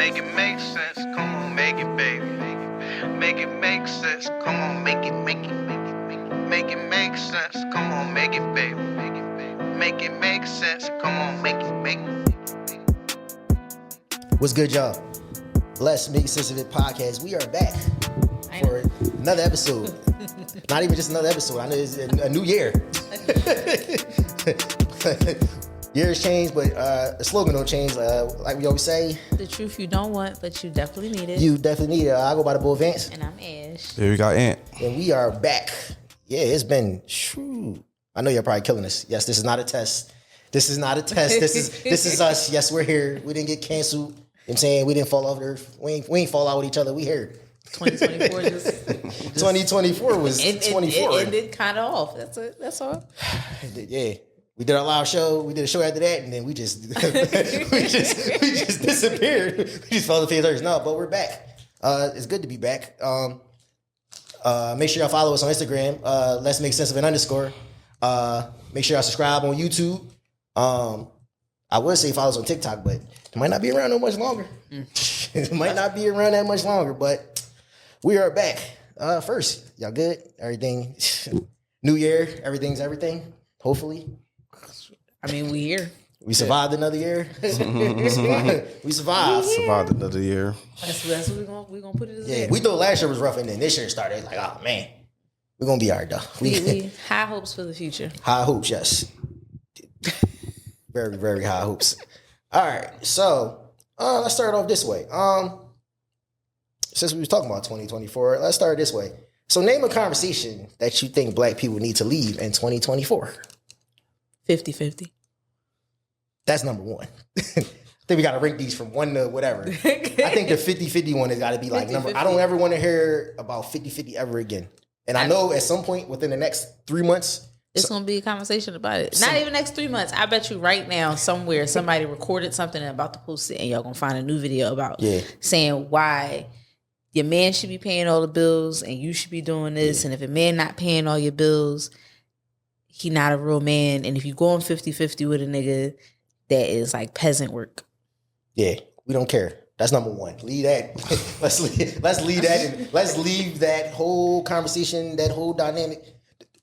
Make it make sense, come on, make it, baby. Make it make sense, come on, make it, make it, make it, make it. Make it make sense, come on, make it, baby. Make it, baby. Make it make sense, come on, make it, make it. What's good, y'all? Letsmakesenseofit podcast. We are back for another episode. Not even just another episode. I know it's a new year. Years change, but the slogan don't change. Like we always say, the truth you don't want, but you definitely need it. you definitely need it. I go by the Bull Vance. And I'm Ash. There we got Ant. And we are back. Yeah, it's been. I know you're probably killing us. Yes, this is not a test. This is not a test. This is us. Yes, we're here. We didn't get canceled. You know what I'm saying? We didn't fall off the earth. We ain't fall out with each other. We here. 2024 just 2024 was 24. It ended kind of off. That's it. That's all. Yeah. We did our live show. We did a show after that, and then we just we just disappeared. We just fell the face earth. No, but we're back. It's good to be back. Make sure y'all follow us on Instagram. Letsmakesenseofit_. Make sure y'all subscribe on YouTube. I would say follow us on TikTok, but it might not be around that much longer. It might not be around that much longer, but we are back. First, y'all good? Everything. New year. Everything's everything. Hopefully. I mean, we here. We survived another year. We survived. Survived another year. That's what we're gonna put it as. Yeah, we thought last year was rough, and then this year started like, oh man, we're gonna be all right though. We high hopes for the future. High hopes, yes. Very, very high hopes. All right, so let's start off this way. Since we was talking about 2024, let's start this way. So name a conversation that you think black people need to leave in 2024. 50-50. That's number one. I think we got to rank these from 1 to whatever. I think the 50-50 one has got to be like number. I don't ever want to hear about 50-50 ever again. And I know at some point within the next 3 months, it's going to be a conversation about it. Not even next 3 months. I bet you right now somewhere somebody recorded something and about to post it, and y'all going to find a new video about saying why your man should be paying all the bills and you should be doing this. And if a man not paying all your bills, he not a real man. And if you go on 50-50 with a nigga, that is like peasant work. Yeah, we don't care. That's number one. Leave that. let's leave that. And let's leave that whole conversation, that whole dynamic.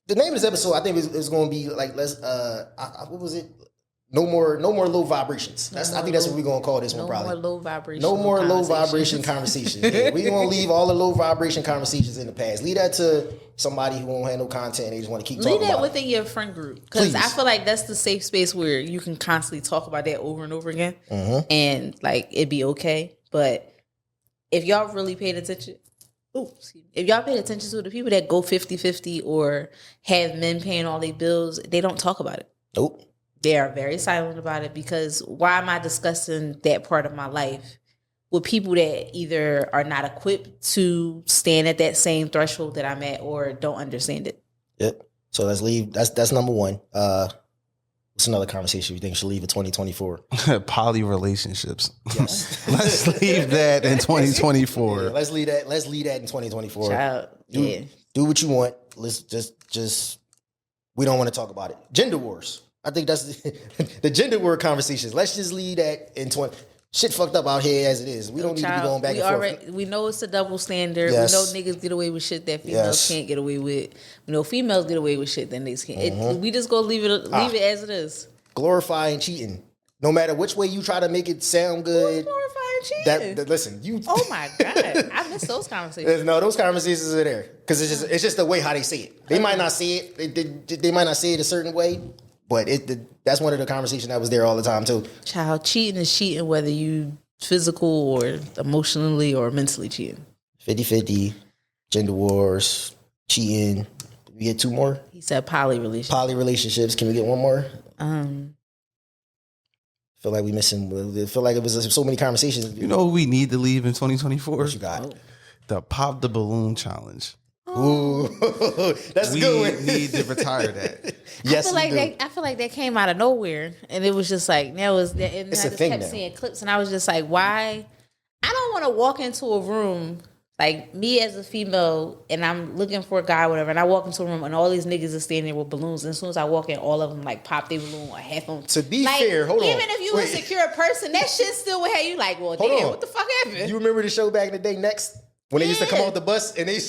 The name of this episode, I think, is going to be like what was it? No more low vibrations. I think that's what we're going to call this one. Probably no more low vibration. No more low vibration conversations. Yeah, we're going to leave all the low vibration conversations in the past. Leave that to somebody who won't have no content and they just want to keep talking about it. Leave that within your friend group, because I feel like that's the safe space where you can constantly talk about that over and over again, and like it'd be okay. But if y'all really paid attention. If y'all paid attention to the people that go 50-50 or have men paying all their bills, they don't talk about it. Nope. They are very silent about it, because why am I discussing that part of my life with people that either are not equipped to stand at that same threshold that I'm at or don't understand it? Yep. So let's leave. That's number one. What's another conversation you think should leave in 2024? Poly relationships. Yes. Let's leave that in 2024. Yeah, let's leave that in 2024. Child, do what you want. Let's just we don't want to talk about it. Gender wars. I think that's the gender war conversations. Let's just leave that in 20. Shit fucked up out here as it is. We don't need to be going back and forth. We know it's a double standard. Yes. We know niggas get away with shit that females can't get away with. We know females get away with shit that niggas can't. We just go leave it as it is. Glorifying cheating. No matter which way you try to make it sound good. Who's glorifying cheating? Listen, you. Oh my God. I miss those conversations. No, those conversations are there. Because it's just the way how they say it. They might not say it. They might not say it a certain way. But that's one of the conversations that was there all the time too. Child, cheating is cheating, whether you physical or emotionally or mentally cheating. 50-50, gender wars, cheating. We get 2 more? He said poly relationships. Poly relationships. Can we get 1 more? Feel like we missing. Feel like it was so many conversations. You know what we need to leave in 2024? What you got? The pop the balloon challenge. Ooh, that's good. We need to retire that. Yes, I feel like that came out of nowhere, and it was just like that was. And it's I a just thing kept now. seeing clips, and I was just like, why? I don't want to walk into a room Like me as a female, and I'm looking for a guy, whatever, and I walk into a room and all these niggas are standing there with balloons. And as soon as I walk in, all of them like pop their balloon or half of them. To be like, fair, hold on. even if you a secure person, that shit still would have you like, well, Hold damn, on. what the fuck happened? You remember the show back in the day, Next, when they used to come off the bus and they.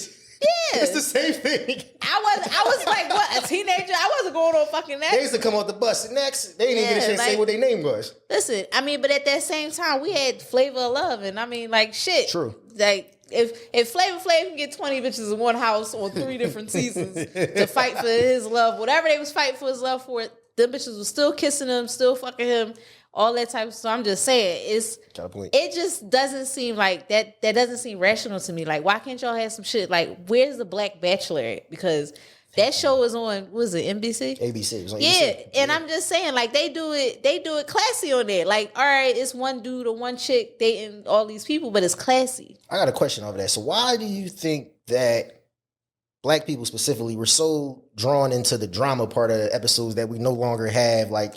Yeah. It's the same thing. I was like, what, a teenager? I wasn't going on fucking Next. They used to come off the bus. Next, they didn't even get a chance to say what their name was. Listen, I mean, but at that same time, we had Flavor of Love, and I mean, like, shit. True. Like, if Flavor Flav can get 20 bitches in one house on 3 different seasons to fight for his love, whatever they was fighting for his love for, them bitches was still kissing him, still fucking him, all that type of stuff. So I'm just saying, it just doesn't seem like that doesn't seem rational to me. Like, why can't y'all have some shit? Like, where's the Black Bachelor at? Because that show is on, what was it, NBC? ABC. It was on yeah, ABC. and I'm just saying, like, they do it classy on there. Like, all right, it's one dude or one chick dating all these people, but it's classy. I got a question over that. So why do you think that Black people specifically were so drawn into the drama part of the episodes that we no longer have like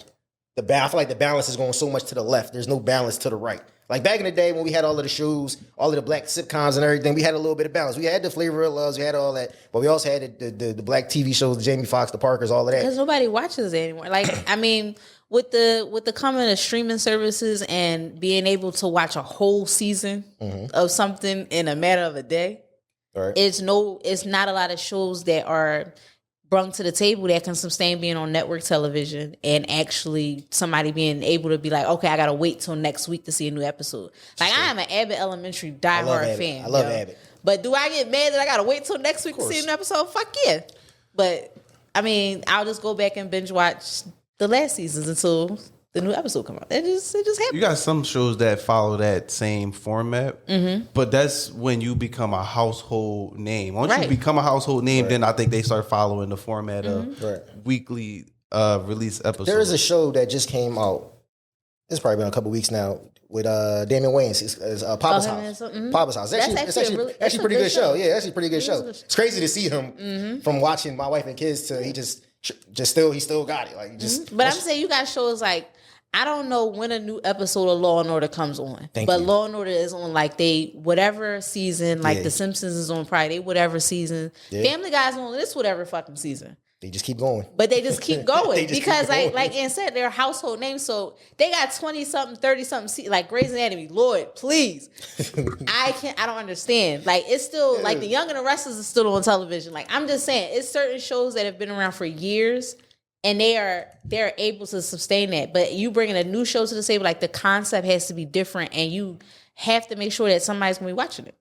the balance? I feel like the balance is going so much to the left. There's no balance to the right. Like back in the day when we had all of the shows, all of the Black sitcoms and everything, we had a little bit of balance. We had the Flavor of Loves, we had all that, but we also had the Black TV shows, the Jamie Foxx, the Parkers, all of that. Because nobody watches it anymore. Like, I mean, with the coming of streaming services and being able to watch a whole season of something in a matter of a day, Right. it's not a lot of shows that are brung to the table that can sustain being on network television and actually somebody being able to be like, okay, I gotta wait till next week to see a new episode. Like, I am an Abbott Elementary diehard fan. I love Abbott. But do I get mad that I gotta wait till next week to see an episode? Fuck yeah. But I mean, I'll just go back and binge watch the last seasons until the new episode come out. It just happens. You got some shows that follow that same format, but that's when you become a household name. Once you become a household name, then I think they start following the format of weekly release episodes. There is a show that just came out. It's probably been a couple weeks now with Damian Wayans. It's Papa's House. Papa's House. It's actually a pretty good show. Yeah, actually a pretty good show. It's crazy to see him from watching My Wife and Kids to he still got it. Like just. But I'm saying you got shows like, I don't know when a new episode of Law and Order comes on, but Law and Order is on like they whatever season. Like The Simpsons is on Friday, whatever season. Family Guy's on this whatever fucking season. They just keep going. But they just keep going because, keep going. like Ann said, they're household names. So they got 20-something, 30-something, like Grey's Anatomy. Lord, please. I don't understand. Like, it's still, like, The Young and the Restless is still on television. Like, I'm just saying, it's certain shows that have been around for years, and they're able to sustain that. But you bringing a new show to the table, like, the concept has to be different, and you have to make sure that somebody's going to be watching it.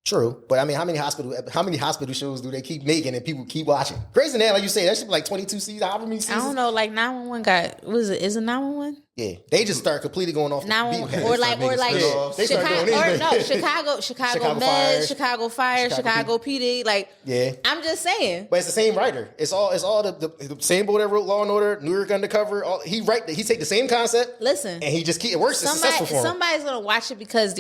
True, but I mean, how many hospital shows do they keep making and people keep watching? Grey's Anatomy, like you say, that should be like 22 seasons, however many seasons. I don't know, like 911 got, what is it? Is it 911? Yeah, they just start completely going off the beat. Or like they start doing anything. Chicago Med, Chicago Fire, Chicago PD. Like, I'm just saying. But it's the same writer. It's all the same boy that wrote Law and Order, New York Undercover. He take the same concept. Listen, and it works. It's successful for him. Somebody's gonna watch it because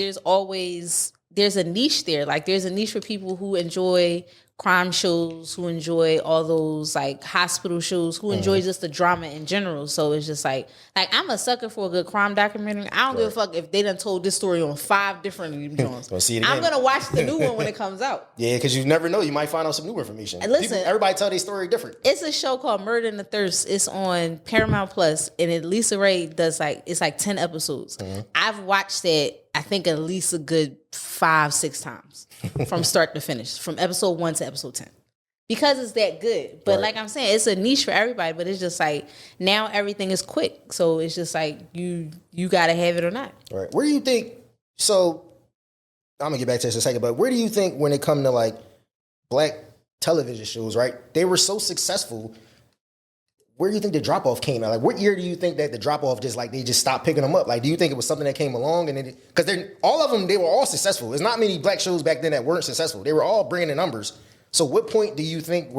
there's a niche there. Like, there's a niche for people who enjoy crime shows, who enjoy all those like hospital shows, who enjoy just the drama in general. So it's just like I'm a sucker for a good crime documentary. I don't give a fuck if they done told this story on 5 different ones. I'm gonna watch the new one when it comes out. Yeah, because you never know, you might find out some new information. And listen, everybody tell their story different. It's a show called Murder in the Thirst. It's on Paramount Plus, and Lisa Ray does it's 10 episodes. I've watched it, I think, at least a good 5-6 times from start to finish, from episode 1 to episode 10, because it's that good. But like I'm saying, it's a niche for everybody. But it's just like now everything is quick, so it's just like you got to have it or not. Right. Where do you think? So I'm gonna get back to this in a second, but where do you think when it comes to like Black television shows, right? They were so successful. Where do you think the drop-off came at? Like, what year do you think that the drop-off they just stopped picking them up? Like, do you think it was something that came along? And because all of them, they were all successful. There's not many Black shows back then that weren't successful. They were all bringing in numbers. So what point do you think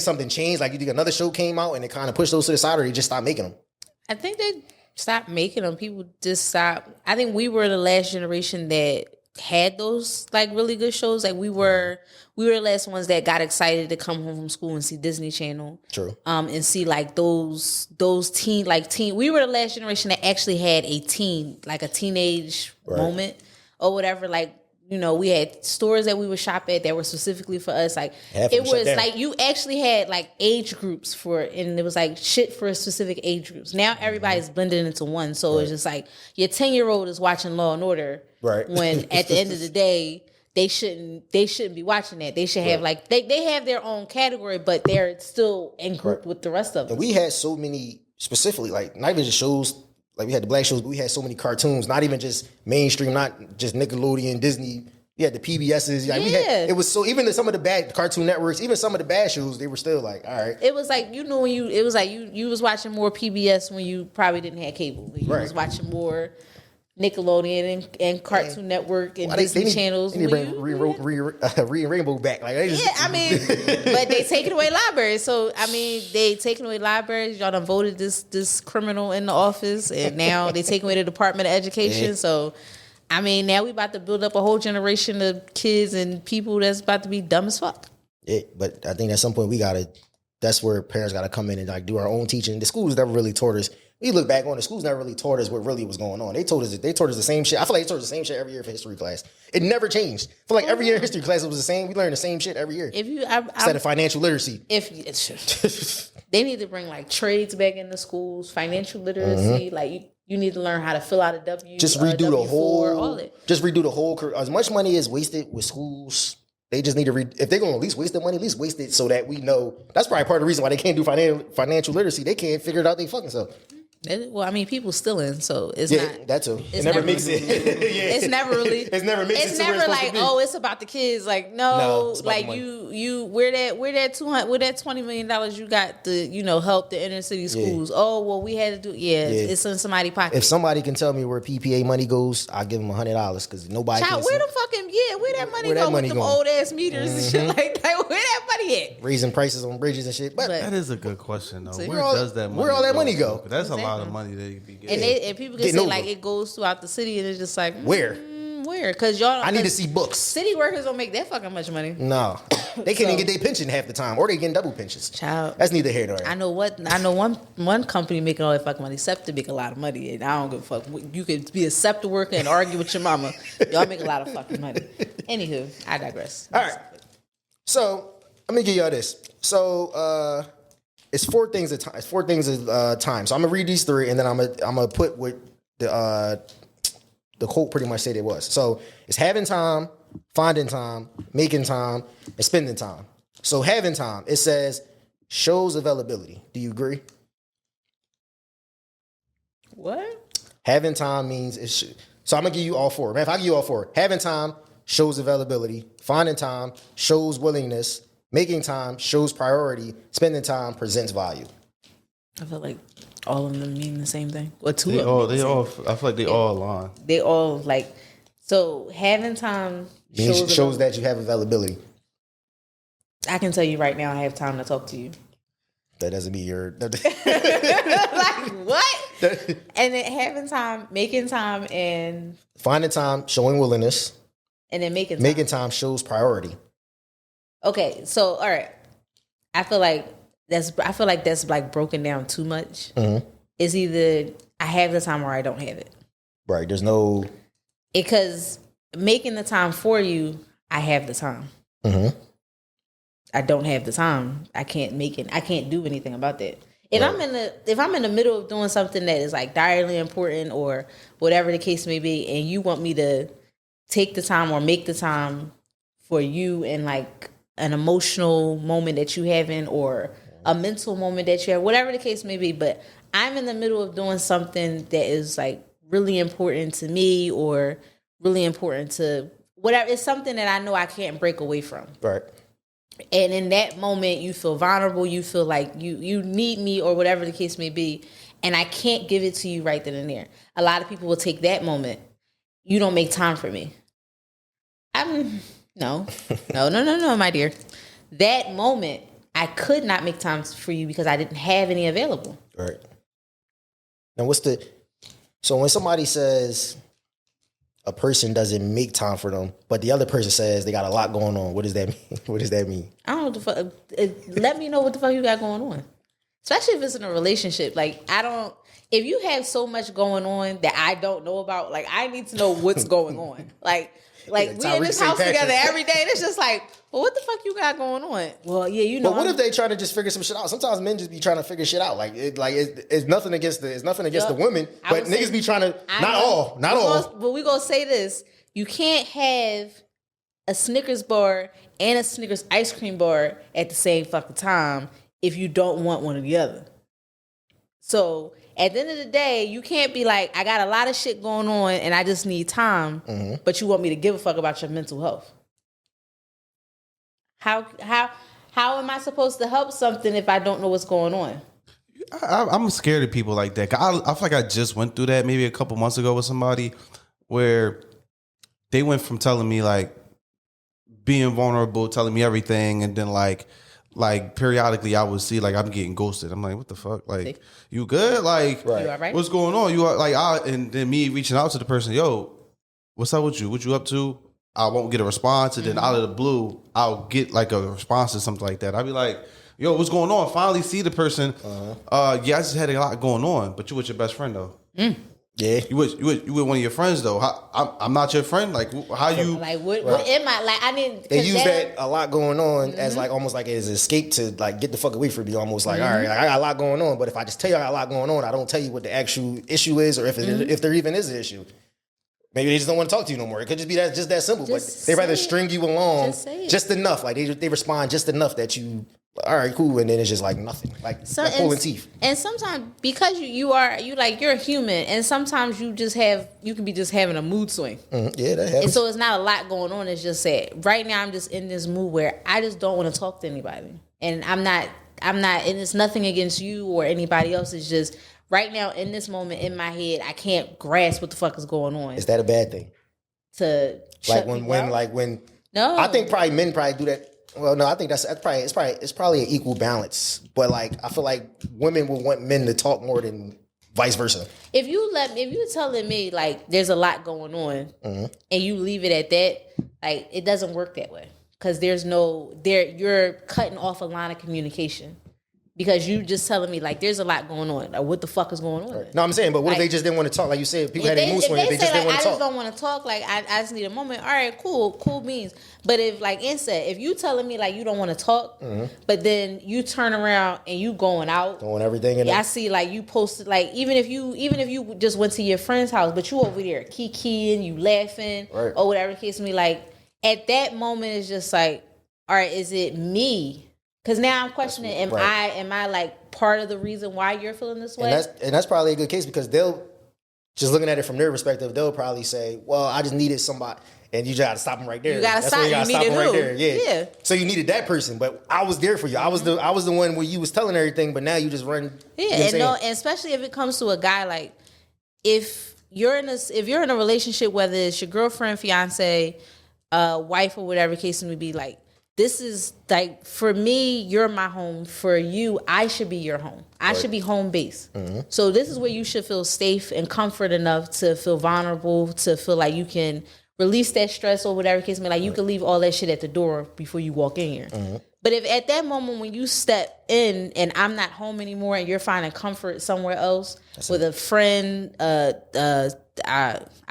something changed? Like, you think another show came out and it kind of pushed those to the side, or they just stopped making them? I think they stopped making them. People just stopped. I think we were the last generation that had those like really good shows. Like we were the last ones that got excited to come home from school and see Disney Channel. True. And see like those teen. We were the last generation that actually had a teenage moment or whatever. Like we had stores that we would shop at that were specifically for us. Like it was like you actually had like age groups and it was like shit for specific age groups. Now everybody's blended into one, so it's just like your 10-year-old is watching Law and Order, right? When at the end of the day, they shouldn't be watching that. They should have like they have their own category, but they're still in group with the rest of them. And we had so many specifically, like not even just shows. Like we had the black shows, but we had so many cartoons, not even just mainstream, not just Nickelodeon, Disney. We had the PBSs. Like we had, it was so, even some of the bad Cartoon Networks, even some of the bad shows, they were still like, all right. It was like, when it was like you was watching more PBS when you probably didn't have cable. You was watching more Nickelodeon and Cartoon Network and Disney channels. They need to bring Rainbow back. Like, but they taking away libraries. So they taking away libraries. Y'all done voted this criminal in the office, and now they taking away the Department of Education. Yeah. So now we about to build up a whole generation of kids and people that's about to be dumb as fuck. Yeah, but I think at some point that's where parents gotta come in and like do our own teaching. The schools never really taught us. We look back on the schools never really taught us what really was going on. They told us the same shit. I feel like they taught us the same shit every year for history class. It never changed. I feel like every year in history class it was the same. We learned the same shit every year. Instead of financial literacy. They need to bring like trades back in the schools, financial literacy. Like you need to learn how to fill out a W. Just redo the whole. Just redo the whole. As much money is wasted with schools. They just need to if they're going to at least waste the money, at least waste it so that we know. That's probably part of the reason why they can't do financial literacy. They can't figure it out they fucking self. Well, people stealing, so it's not that too. It never makes it. It's never really. It's never makes it. It's never like, oh, it's about the kids. Like no like you where that $20 million you got to help the inner city schools. Yeah. Oh well, we had to do. It's in somebody's pocket. If somebody can tell me where PPA money goes, I'll give them $100 because nobody. Child, where that money go with them old ass meters and shit like that? Where that money at? Raising prices on bridges and shit. But that is a good question though. Where does that money? Where all that money go? That's a lot of money that you be getting. And people can say like it goes throughout the city, and it's just like where? Because y'all. I need to see books. City workers don't make that fucking much money. No, they can't even get their pension half the time, or they getting double pensions. Child, that's neither here nor there. I know one company making all that fucking money. SEPTA make a lot of money, and I don't give a fuck. You could be a SEPTA worker and argue with your mama. Y'all make a lot of fucking money. Anywho, I digress. All right, so let me give y'all this. So it's 4 things at time. It's 4 things at time. So I'm gonna read these 3, and then I'm gonna put what the quote pretty much said it was. So it's having time, finding time, making time, and spending time. So having time, it says shows availability. Do you agree? What? Having time means so I'm gonna give you all 4. Man, if I give you all 4, having time shows availability, finding time shows willingness, making time shows priority, spending time presents value. I feel like all of them mean the same thing. Or 2 they of them. all. I feel like they all align. They all like. So having time shows that you have availability. I can tell you right now, I have time to talk to you. That doesn't mean you're. Like what? And then having time, making time, and finding time, showing willingness, and then making time shows priority. Okay, so all right, I feel like that's like broken down too much. Mm-hmm. It's either I have the time or I don't have it. Right. There's no. Because making the time for you, I have the time. Mm-hmm. I don't have the time. I can't make it. I can't do anything about that. If I'm in the middle of doing something that is like direly important or whatever the case may be, and you want me to take the time or make the time for you and like an emotional moment that you having or a mental moment that you have, whatever the case may be, but I'm in the middle of doing something that is like really important to me or really important to whatever. It's something that I know I can't break away from. Right. And in that moment, you feel vulnerable. You feel like you need me or whatever the case may be. And I can't give it to you right then and there. A lot of people will take that moment. You don't make time for me. No, my dear. That moment, I could not make time for you because I didn't have any available. Right. Now, so when somebody says a person doesn't make time for them, but the other person says they got a lot going on, what does that mean? What does that mean? I don't know what the fuck. Let me know what the fuck you got going on. Especially if it's in a relationship. Like, if you have so much going on that I don't know about, like, I need to know what's going on. Like we in this house together every day, and it's just like, well, what the fuck you got going on? Well, yeah, you know. But what if they try to just figure some shit out? Sometimes men just be trying to figure shit out. It's nothing against the women, but niggas be trying to. Not all. But we gonna say this: you can't have a Snickers bar and a Snickers ice cream bar at the same fucking time if you don't want one or the other. So at the end of the day, you can't be like, I got a lot of shit going on and I just need time, but you want me to give a fuck about your mental health. How am I supposed to help something if I don't know what's going on? I'm scared of people like that. I feel like I just went through that maybe a couple months ago with somebody where they went from telling me like being vulnerable, telling me everything, and then like periodically I would see like I'm getting ghosted. I'm like, what the fuck? Like, you good? Like, You all right? What's going on? You are like, and then me reaching out to the person, yo, what's up with you? What you up to? I won't get a response, and then out of the blue, I'll get like a response or something like that. I'll be like, yo, what's going on? Finally see the person. Yeah, I just had a lot going on, but you with your best friend though. Yeah, you with one of your friends though. I'm not your friend. Like, how you? Like, what am I? Like, I didn't. They use that a lot going on as like almost like as an escape to like get the fuck away from you. Almost like, all right, like, I got a lot going on, but if I just tell you I got a lot going on, I don't tell you what the actual issue is or if there even is an issue. Maybe they just don't want to talk to you no more. It could just be that simple. But they rather string you along just enough. Like they respond just enough that you, all right, cool, and then it's just like nothing, like pulling teeth. And sometimes because you're a human, and sometimes you can be just having a mood swing. Yeah, that happens. And so it's not a lot going on. It's just that right now I'm just in this mood where I just don't want to talk to anybody, and I'm not, and it's nothing against you or anybody else. It's just right now in this moment in my head, I can't grasp what the fuck is going on. Is that a bad thing? To like when no, I think probably men probably do that. Well, no, I think it's probably an equal balance. But like, I feel like women will want men to talk more than vice versa. If you're telling me like there's a lot going on and you leave it at that, like it doesn't work that way because you're cutting off a line of communication. Because you just telling me like there's a lot going on. Like what the fuck is going on? Right. No, I'm saying, but what if they just didn't want to talk? Like you said, people had a mood swing. They just didn't want to talk. I just don't want to talk. Like I just need a moment. All right, cool beans. But if like Ann said, if you telling me like you don't want to talk, but then you turn around and you going out, doing everything. I see like you posted like even if you just went to your friend's house, but you over there kikiing, you laughing, or whatever the case may be. Like at that moment, it's just like, all right, is it me? Because now I'm questioning, am I like part of the reason why you're feeling this way? And that's probably a good case because they'll, just looking at it from their perspective, they'll probably say, well, I just needed somebody. And you just got to stop them right there. You got to stop them right there. Yeah. So you needed that person, but I was there for you. I was the one where you was telling everything, but now you just run. Yeah, and especially if it comes to a guy, like if you're in a relationship, whether it's your girlfriend, fiance, wife, or whatever case it may be, like, this is like, for me, you're my home. For you, I should be your home. I should be home base. So this is where you should feel safe and comfort enough to feel vulnerable, to feel like you can release that stress or whatever case may be. Like you can leave all that shit at the door before you walk in here. But if at that moment when you step in and I'm not home anymore and you're finding comfort somewhere else with a friend, I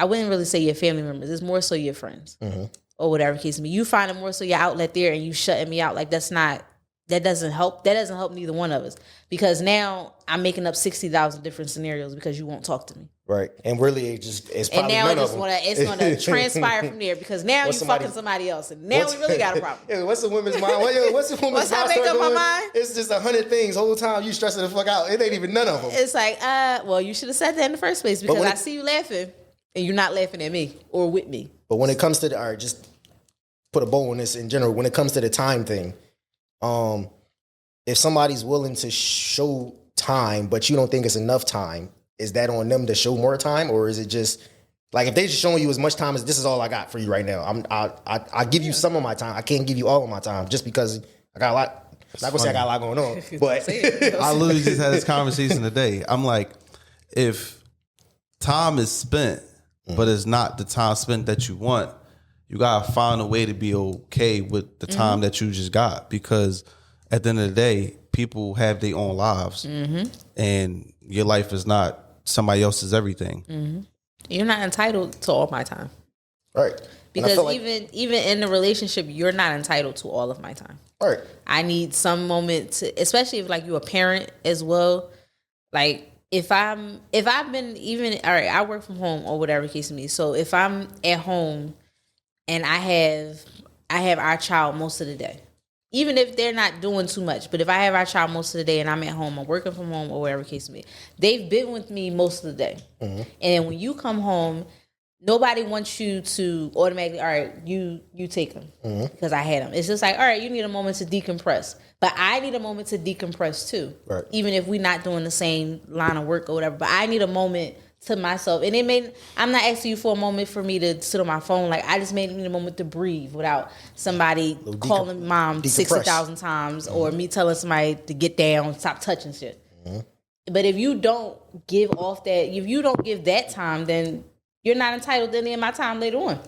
wouldn't really say your family members. It's more so your friends. Or whatever case may be. You find it more so your outlet there and you shutting me out. Like that doesn't help. That doesn't help neither one of us. Because now I'm making up 60,000 different scenarios because you won't talk to me. Right. And really it's probably and now none of them. It's gonna transpire from there because now you fucking somebody else. And now we really got a problem. Yeah, what's the woman's mind? What's the woman's mind? What's I make up my mind? It's just 100 things. Whole time you stressing the fuck out. It ain't even none of them. It's like, well, you should have said that in the first place because I see you laughing and you're not laughing at me or with me. But when it comes to just put a bow on this in general, when it comes to the time thing, if somebody's willing to show time, but you don't think it's enough time, is that on them to show more time? Or is it just like, if they just showing you as much time as this is all I got for you right now, I give you some of my time. I can't give you all of my time just because I got a lot. I'm not gonna say I got a lot going on, but I literally just had this conversation today. I'm like, if time is spent, but it's not the time spent that you want, you gotta find a way to be okay with the time that you just got, because at the end of the day, people have their own lives, and your life is not somebody else's everything. You're not entitled to all my time. Right. Because even in the relationship, you're not entitled to all of my time. Right. I need some moment to, especially if like you're a parent as well. Like if I've been even, all right, I work from home or whatever case may be. So if I'm at home and I have our child most of the day, even if they're not doing too much, but if I have our child most of the day and I'm at home, I'm working from home or whatever case may be, they've been with me most of the day. And when you come home, nobody wants you to automatically, all right, you take them because I had them. It's just like, all right, you need a moment to decompress. But I need a moment to decompress too. Right. Even if we're not doing the same line of work or whatever. But I need a moment to myself. And I'm not asking you for a moment for me to sit on my phone. Like, I just need a moment to breathe without somebody calling mom 60,000 times or me telling somebody to get down, stop touching shit. But if you don't give that time, then you're not entitled to any of my time later on.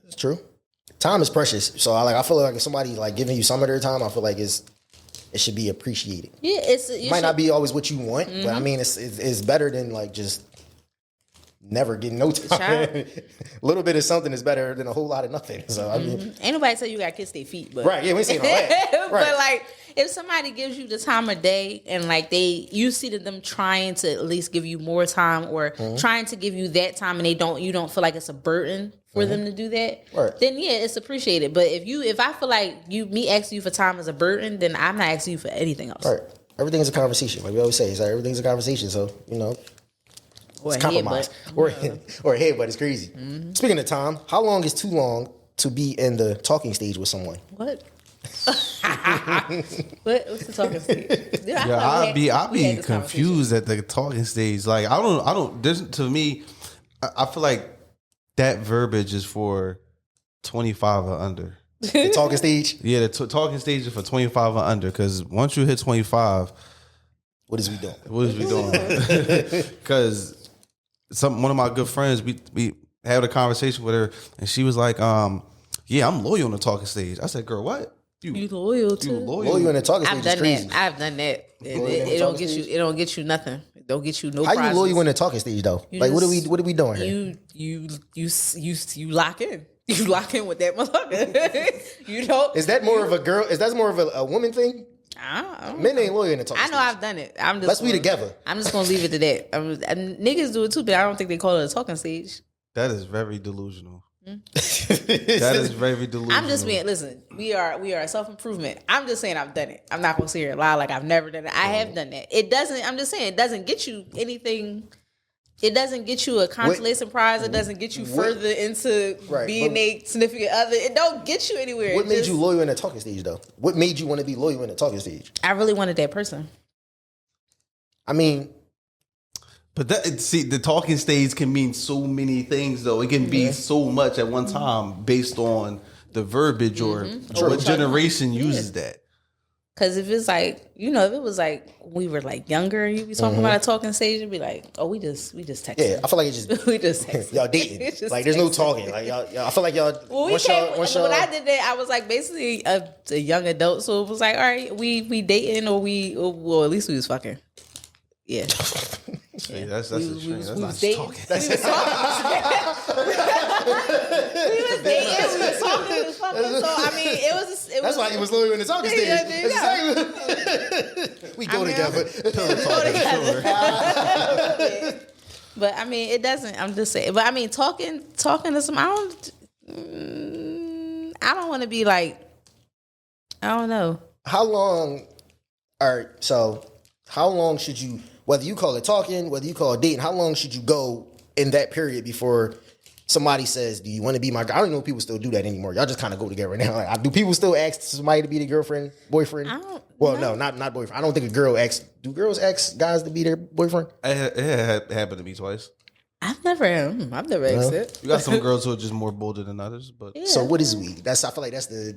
It's true. Time is precious. So I feel like if somebody like giving you some of their time, I feel like it should be appreciated. Yeah, it might not be always what you want, but I mean it's better than like just never getting no time. A little bit of something is better than a whole lot of nothing. So I mean, ain't nobody tell you gotta kiss their feet, but right, yeah, we ain't saying all that. Right. But like, if somebody gives you the time of day and like you see that them trying to at least give you more time or trying to give you that time and you don't feel like it's a burden for them to do that, then yeah, it's appreciated. But if I feel like me asking you for time is a burden, then I'm not asking you for anything else. Right. Everything's a conversation. Like we always say, it's like everything's a conversation. So, it's compromise. Or a headbutt is crazy. Speaking of time, how long is too long to be in the talking stage with someone? What? What's the talking stage? I'd be confused at the talking stage. Like I don't. To me, I feel like that verbiage is for 25 or under. The talking stage. Yeah, the talking stage is for 25 or under. Because once you hit 25, what is we doing? Because one of my good friends, we had a conversation with her, and she was like, "Yeah, I'm loyal on the talking stage." I said, "Girl, what? You loyal too? Loyal in the talking stage is crazy. I've done that. It don't get you. It don't get you nothing. It don't get you no. How prizes. you loyal in the talking stage though? Like what are we doing here? You lock in. You lock in with that motherfucker. You know. Is that more of a girl? Is that more of a woman thing? I don't Men know. ain't loyal in the talking stage. I know I've done it. Let's be together. I'm just gonna leave it to that. Niggas do it too, but I don't think they call it a talking stage. That is very delusional. That is very delusional. I'm just being, listen, we are self-improvement. I'm just saying I've done it. I'm not gonna sit here and lie like I've never done it. I have done that. I'm just saying it doesn't get you anything. It doesn't get you a consolation prize. It doesn't get you further into being a significant other. It don't get you anywhere. What made you loyal in the talking stage though? What made you want to be loyal in the talking stage? I really wanted that person. I mean, but the talking stage can mean so many things, though. It can be so much at one time based on the verbiage or what generation uses that. Because if it's like, if it was like we were like younger and you be talking about a talking stage, you'd be like, oh, we just texting. Yeah, I feel like it's just we just texting. Y'all dating. Like there's no talking. Like y'all, I feel like y'all. Well, when I did that, I was like basically a young adult, so it was like, all right, we dating or well, at least we was fucking. Yeah. Yeah, that's a strange. That's not talking. We was dating. We was talking. We was fucking. So I mean, it was. That's why you was loyal in the talking stage. We go together. But I mean, it doesn't. I'm just saying. But I mean, talking to some. I don't want to be like. I don't know. How long? All right. So, how long should you? Whether you call it talking, whether you call it dating, how long should you go in that period before somebody says, do you want to be my girl? I don't know if people still do that anymore. Y'all just kind of go together now. Like, do people still ask somebody to be their girlfriend, boyfriend? No, not boyfriend. I don't think a girl asks. Do girls ask guys to be their boyfriend? It happened to me twice. I've never asked it. You got some girls who are just more bolder than others, but So what is we? I feel like that's something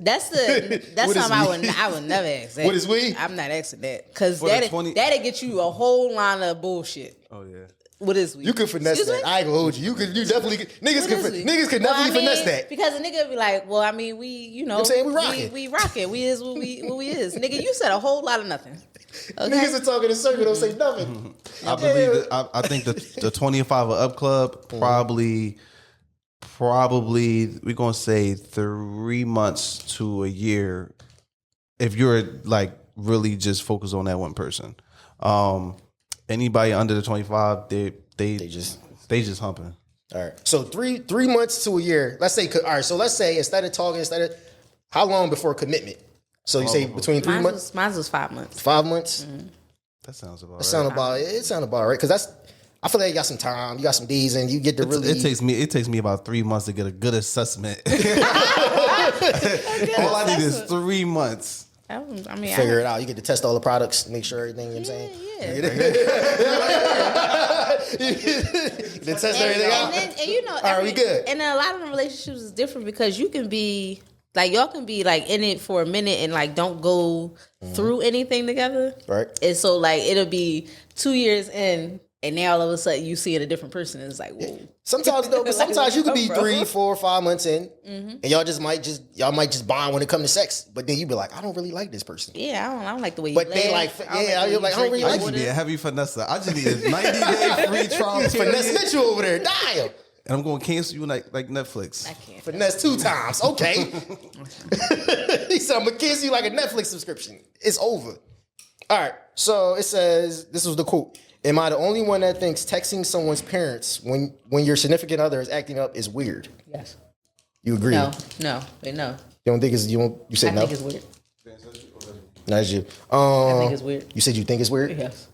I would never ask. That. What is we? I'm not asking that because that'll get you a whole line of bullshit. Oh yeah. What is we? You could finesse that. I ain't gonna hold you. You definitely niggas could definitely finesse that. Because a nigga be like, well, I mean, we, I'm saying we rocking. We rocking. We is what we is. Nigga, you said a whole lot of nothing. Niggas are talking in circle, don't say nothing. I believe that, I think the 25 or up club probably we're gonna say 3 months to a year if you're like really just focused on that one person. Anybody under the 25, they just humping. All right. So 3 months to a year. Let's say. All right. So let's say instead of how long before commitment? So you say between 3 months. Mine was 5 months. 5 months. Mm-hmm. That sounds about right. It sounds about right because I feel like you got some time, you got some days, and you get to really. It takes me about 3 months to get a good assessment. All I need is 3 months. I mean, figure it out. You get to test all the products, make sure everything. You know what I'm saying? Yeah. To test everything out. And you know, are we good? And then a lot of the relationships is different because you can be like y'all can be like in it for a minute and like don't go through anything together, right? And so like it'll be 2 years in. And now all of a sudden you see it a different person and it's like, whoa. Sometimes though, but sometimes you could be 3, 4, 5 months in, and y'all might just bond when it comes to sex. But then you be like, I don't really like this person. Yeah, I don't like the way you. But they like, you're like, I don't really like you. I just need a heavy finesse. I just need a 90-day free trial. Finesse you over there, dial. And I'm going to cancel you like Netflix. I can't. Finesse 2 times, okay. He said, I'm gonna cancel you like a Netflix subscription. It's over. All right. So it says, this was the quote. Am I the only one that thinks texting someone's parents when your significant other is acting up is weird? Yes. You agree? No. You don't think it's you said no? I think it's weird. No, that's you. I think it's weird. You said you think it's weird? Yes.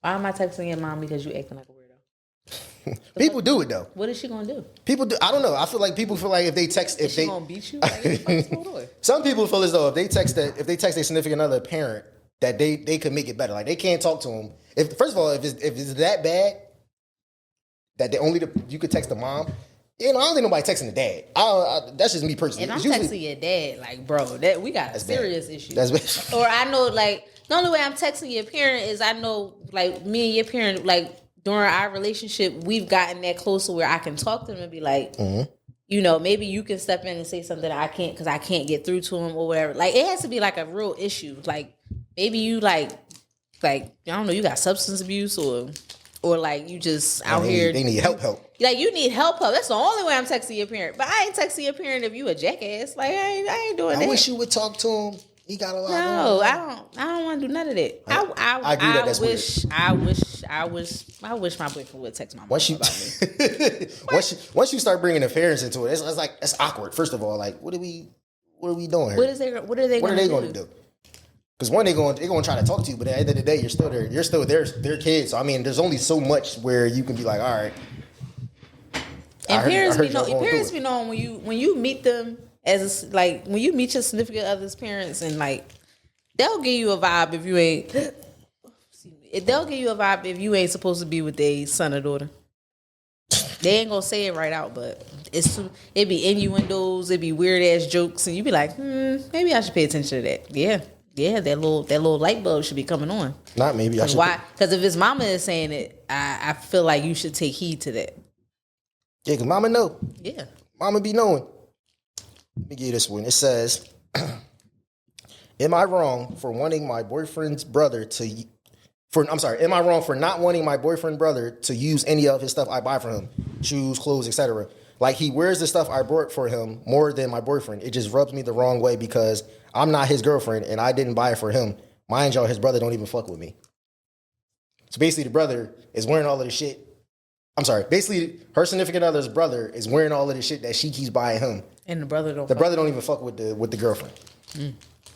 Why am I texting your mom because you acting like a weirdo? People do it though. What is she gonna do? People do. I don't know. I feel like people feel like if they text, Is she gonna beat you? Like, what the fuck is going on? Some people feel as though if they text their significant other parent that they could make it better. Like they can't talk to them. If first of all, if it's that bad that you could text the mom. You know, I don't think nobody texting the dad. That's just me personally. If I'm texting your dad, like, bro, we got a serious issue. That's bad. Or I know, like, the only way I'm texting your parent is I know, like, me and your parent, like, during our relationship, we've gotten that closer where I can talk to them and be like, you know, maybe you can step in and say something that I can't because I can't get through to him or whatever. Like, it has to be like a real issue. Like, maybe you like I don't know, you got substance abuse or like you just out here. They need help. Like you need help. That's the only way I'm texting your parent. But I ain't texting your parent if you a jackass. Like I ain't doing that. I wish you would talk to him. He got a lot. No, I don't want to do none of that. I agree that that's weird. I wish my boyfriend would text my mom about me. Once you start bringing affairs into it, it's like that's awkward. First of all, like what are we doing here? What are they going to do? Because one, they're going to try to talk to you, but at the end of the day, you're still their kids. So I mean, there's only so much where you can be like, all right. And parents be knowing when you meet them when you meet your significant other's parents and like they'll give you a vibe if you ain't. They'll give you a vibe if you ain't supposed to be with their son or daughter. They ain't gonna say it right out, but it be innuendos, it be weird ass jokes, and you be like, maybe I should pay attention to that. Yeah, that little light bulb should be coming on. Not maybe I should. Why? Because if his mama is saying it, I feel like you should take heed to that. Yeah, because mama know. Yeah. Mama be knowing. Let me give you this one. It says, am I wrong for wanting my boyfriend's brother to... am I wrong for not wanting my boyfriend brother to use any of his stuff I buy for him? Shoes, clothes, etc. Like he wears the stuff I bought for him more than my boyfriend. It just rubs me the wrong way because I'm not his girlfriend and I didn't buy it for him. Mind y'all, his brother don't even fuck with me. So basically the brother is wearing all of the shit. I'm sorry. Basically, her significant other's brother is wearing all of the shit that she keeps buying him. And the brother don't even fuck with the girlfriend.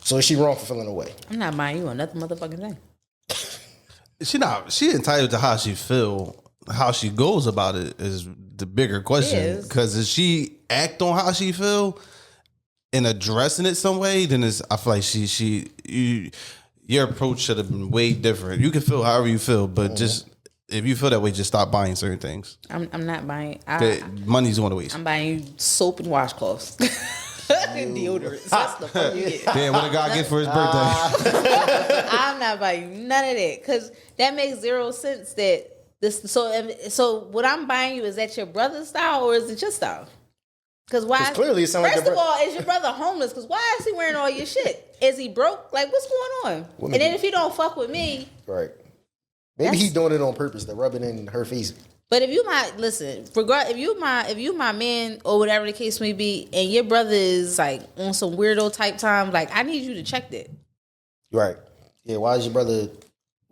So is she wrong for feeling away? I'm not buying you another motherfucking thing. She entitled to how she feel. How she goes about it is the bigger question. Because if she act on how she feel and addressing it some way, then I feel like your approach should have been way different. You can feel however you feel, but just if you feel that way, just stop buying certain things. I'm not buying. Money's going to waste. I'm buying you soap and washcloths. Deodorant. That's the fuck you get. Damn, what did God get for his birthday? I'm not buying you none of that because that makes zero sense. That this. So what I'm buying you, is that your brother's style or is it your style? Because why? Clearly, it sounds like first of all, is your brother homeless? Because why is he wearing all your shit? Is he broke? Like, what's going on? And then if he don't fuck with me, right? Maybe he's doing it on purpose to rub it in her face. But if you if you my man or whatever the case may be, and your brother is like on some weirdo type time, like I need you to check that. Right? Yeah. Why is your brother?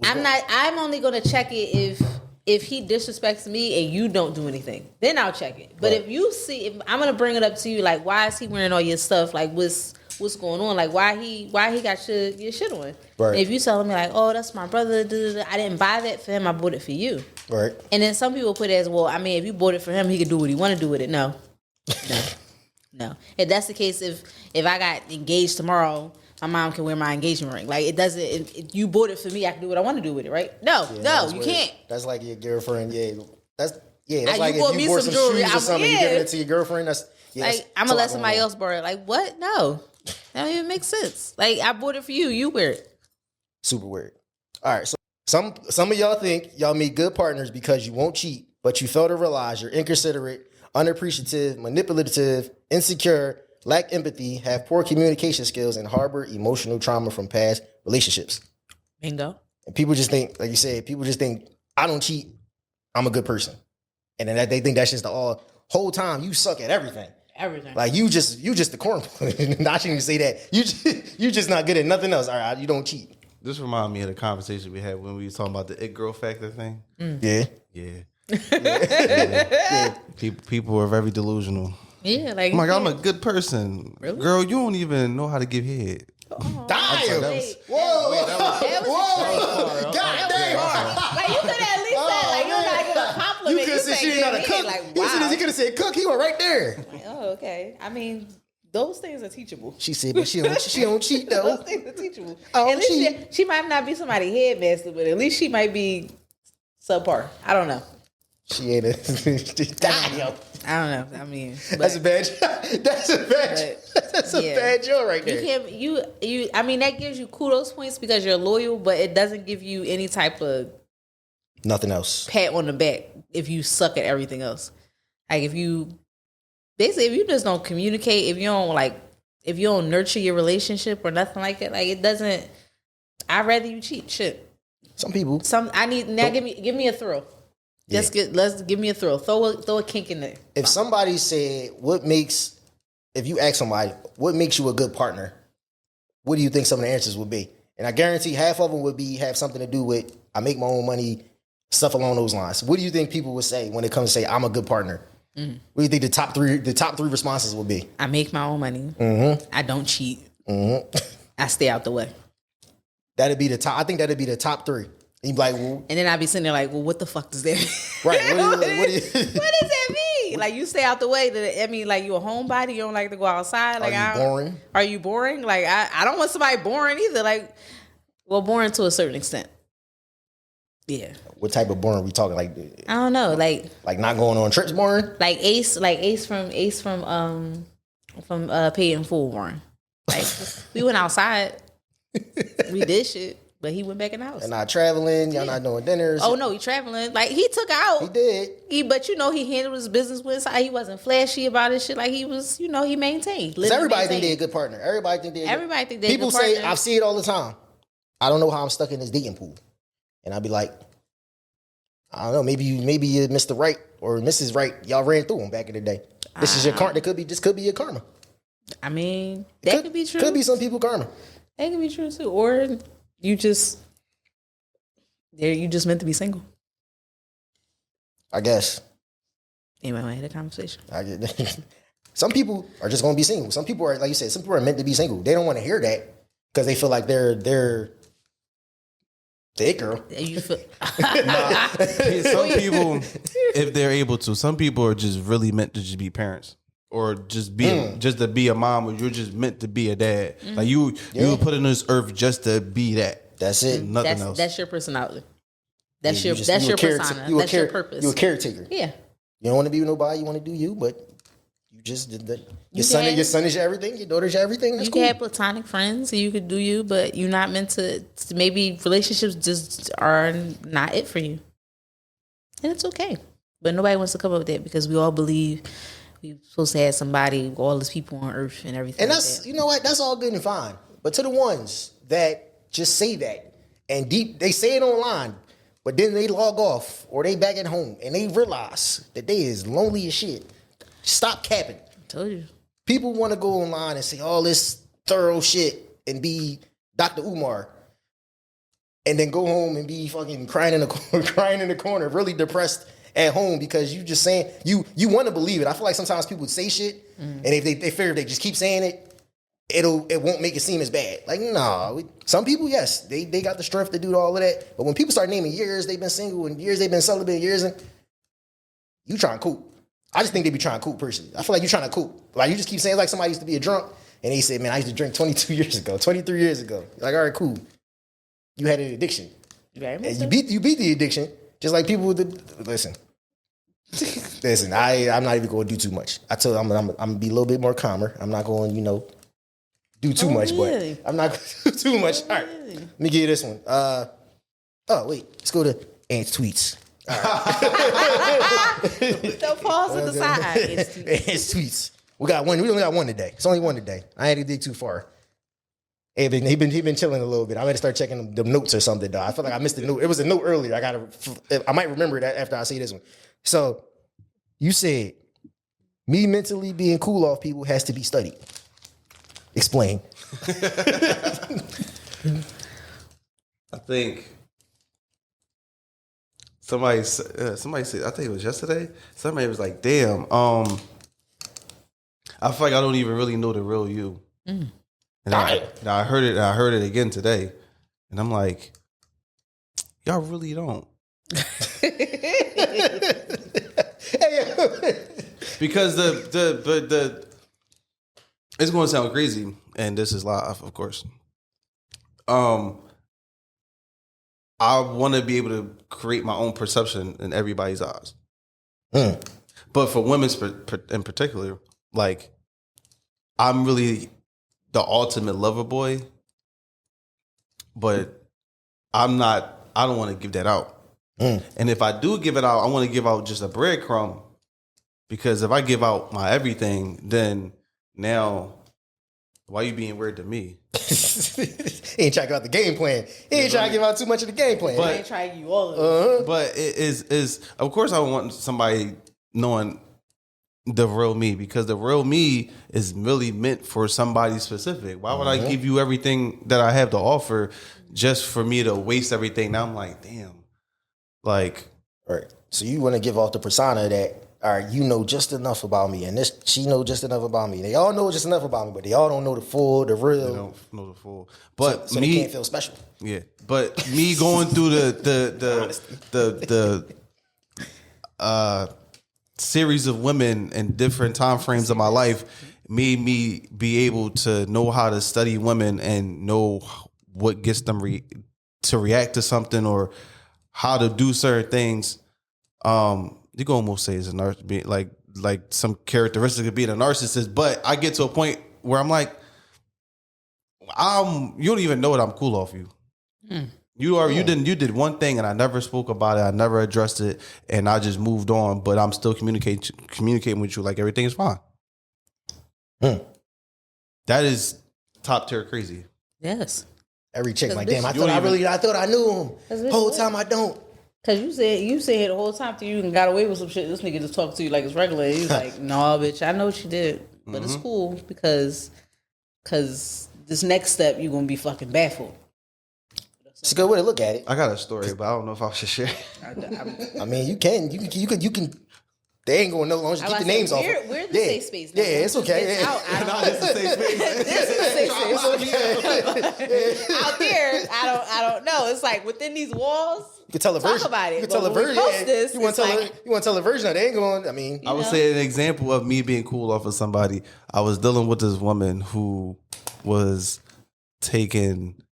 I'm only gonna check it if he disrespects me and you don't do anything, then I'll check it. But if you see, I'm gonna bring it up to you, like, why is he wearing all your stuff? Like, what's going on? Like, why he got your shit on? Right. And if you telling me like, oh, that's my brother, I didn't buy that for him, I bought it for you. Right. And then some people put it as, well, I mean, if you bought it for him, he could do what he want to do with it. No. If that's the case, if I got engaged tomorrow, my mom can wear my engagement ring. Like, it doesn't. If you bought it for me, I can do what I want to do with it, right? No, you can't. That's like your girlfriend. Yeah, that's like if you bought some shoes or something, you giving it to your girlfriend. That's like I'm gonna let somebody else borrow it. Like what? No, that don't even make sense. Like I bought it for you. You wear it. Super weird. All right, so some of y'all think y'all make good partners because you won't cheat, but you fail to realize you're inconsiderate, unappreciative, manipulative, insecure, lack empathy, have poor communication skills, and harbor emotional trauma from past relationships. Bingo. And people just think, like you said, I don't cheat, I'm a good person. And then they think that's just the whole time you suck at everything. Everything. Like you just the corn. I shouldn't even say that. You just not good at nothing else. All right, you don't cheat. This reminds me of the conversation we had when we was talking about the it girl factor thing. Mm. Yeah. People are very delusional. Yeah, like I'm I'm a good person. Really? Girl, you don't even know how to give head. Oh, damn! Whoa! God damn! Like you could at least say, like you're not gonna compliment. You could have said she didn't know how to cook. Like, wow. He could have said cook. He went right there. Like, oh, okay. I mean, those things are teachable. She said, but she don't cheat though. Those things are teachable. At least she might not be somebody's headmaster, but at least she might be subpar. I don't know. She ain't a. I don't know. I mean, that's a bad. That's a bad joke right there. You can't. I mean, that gives you kudos points because you're loyal, but it doesn't give you any type of nothing else pat on the back if you suck at everything else. Like if you just don't communicate, if you don't nurture your relationship or nothing like that, like it doesn't. I'd rather you cheat. Shit. Some people. Give me a thrill. Let's give me a thrill. Throw a kink in there. If somebody said, if you ask somebody, what makes you a good partner? What do you think some of the answers would be? And I guarantee half of them would have something to do with, I make my own money, stuff along those lines. What do you think people would say when it comes to say, I'm a good partner? Mm-hmm. What do you think the top three responses would be? I make my own money. Mm-hmm. I don't cheat. Mm-hmm. I stay out the way. That'd be the top. I think that'd be the top three. And you'd be like, well, and then I'd be sitting there like, well, what the fuck does that mean? Right. What does that mean? Like, you stay out the way. I mean, like, you a homebody. You don't like to go outside. Like, are you boring? Are you boring? Like, I don't want somebody boring either. Like, well, boring to a certain extent. Yeah. What type of boring are we talking? Like, I don't know. Like not going on trips boring? Like Ace from Paid in Full boring. Like, we went outside. We did shit. But he went back in the house. And not traveling. Y'all not doing dinners. Oh, no, he traveling. Like, he took out. He did. But, he handled his business with side. He wasn't flashy about his shit. Like, he was, he maintained. Because everybody think they're a good partner. Everybody think they're a good partner. People say, I see it all the time. I don't know how I'm stuck in this dating pool. And I'd be like, I don't know. Maybe you Mr. Right or Mrs. Right. Y'all ran through them back in the day. This is your karma. This could be your karma. I mean, that could be true. Could be some people karma. That could be true, too. Or you just meant to be single. I guess. Anyway, I had a conversation. Some people are just going to be single. Some people are, like you said, some people are meant to be single. They don't want to hear that because they feel like they're the it girl. You feel some people, if they're able to, some people are just really meant to just be parents. Or just to be a mom, or you're just meant to be a dad. Mm-hmm. Like you were put in this earth just to be that. That's it. Nothing else. That's your personality. That's your persona. That's your purpose. You're a caretaker. Yeah. You don't want to be with nobody. You want to do you, but you just did that. Your son is your everything. Your daughter's your everything. That's cool. You can have platonic friends, so you could do you, but you're not meant to. Maybe relationships just are not it for you, and it's okay. But nobody wants to come up with that because we all believe we supposed to have somebody, all these people on Earth and everything. And that's you know what, that's all good and fine. But to the ones that just say that and they say it online, but then they log off or they back at home and they realize that they is lonely as shit. Stop capping. I told you. People want to go online and say all this thorough shit and be Dr. Umar, and then go home and be fucking crying in the corner, really depressed at home because you just saying you want to believe it. I feel like sometimes people say shit and if they figure if they just keep saying it, it won't make it seem as bad. Like some people, yes, they got the strength to do all of that. But when people start naming years they've been single and years they've been celibate, years and you trying to coop. I just think they be trying to coop personally. I feel like you're trying to coop. Like you just keep saying like somebody used to be a drunk and they say, man, I used to drink 22 years ago, 23 years ago. Like, all right, cool. You had an addiction. And you beat the addiction. Just like people with the listen. I'm not even going to do too much. I told you I'm going to be a little bit more calmer. I'm not going, do too much, really? But I'm not going to do too much. All right, let me give you this one. Wait, let's go to Ant's tweets. All right. Don't pause to the side. Ant's tweets. We got one. We only got one today. It's only one today. I had to dig too far. He been chilling a little bit. I might start checking the notes or something, though. I feel like I missed a note. It was a note earlier. I might remember that after I see this one. So you said me mentally being cool off people has to be studied. Explain. I think somebody said, I think it was yesterday. Somebody was like, "Damn, I feel like I don't even really know the real you." And I heard it. I heard it again today, and I'm like, "Y'all really don't." Because the it's going to sound crazy, and this is live, of course. I want to be able to create my own perception in everybody's eyes. But for women in particular, like, I'm really the ultimate lover boy, but I don't want to give that out. And if I do give it out, I want to give out just a breadcrumb, because if I give out my everything, then now why you being weird to me? He ain't trying to give out the game plan. He ain't trying to give out too much of the game plan. But, I ain't trying to give you all of it. But it is of course I want somebody knowing the real me, because the real me is really meant for somebody specific. Why would I give you everything that I have to offer just for me to waste everything? Now I'm like, damn. Like, right. So you want to give off the persona that, all right, you know just enough about me, and she know just enough about me. They all know just enough about me, but they all don't know the real. They don't know the full. But so me, they can't feel special. Yeah. But me going through the series of women in different time frames of my life made me be able to know how to study women and know what gets them to react to something or how to do certain things. You can almost say it's a narcissist, like some characteristic of being a narcissist. But I get to a point where I'm like, you don't even know that I'm cool off you. You did one thing and I never spoke about it. I never addressed it, and I just moved on. But I'm still communicating with you like everything is fine. That is top tier crazy. Yes. Every chick like, damn, I thought I knew him. Whole time I don't. Cause you said the whole time to you and got away with some shit. This nigga just talked to you like it's regular. He's like, "No, bitch, I know what you did, but it's cool because this next step you're gonna be fucking baffled." It's a good way to look at it. I got a story, but I don't know if I should share. I mean, you can. They ain't gonna know as long as you keep the names off. We're the safe space. Yeah, it's okay. It's a safe space. This is a safe space. Out there, I don't know. It's like within these walls. You can tell a version. Talk about it. You can tell a version. You want to tell a version of it. They ain't going. I mean, I would say an example of me being cool off of somebody. I was dealing with this woman who was taking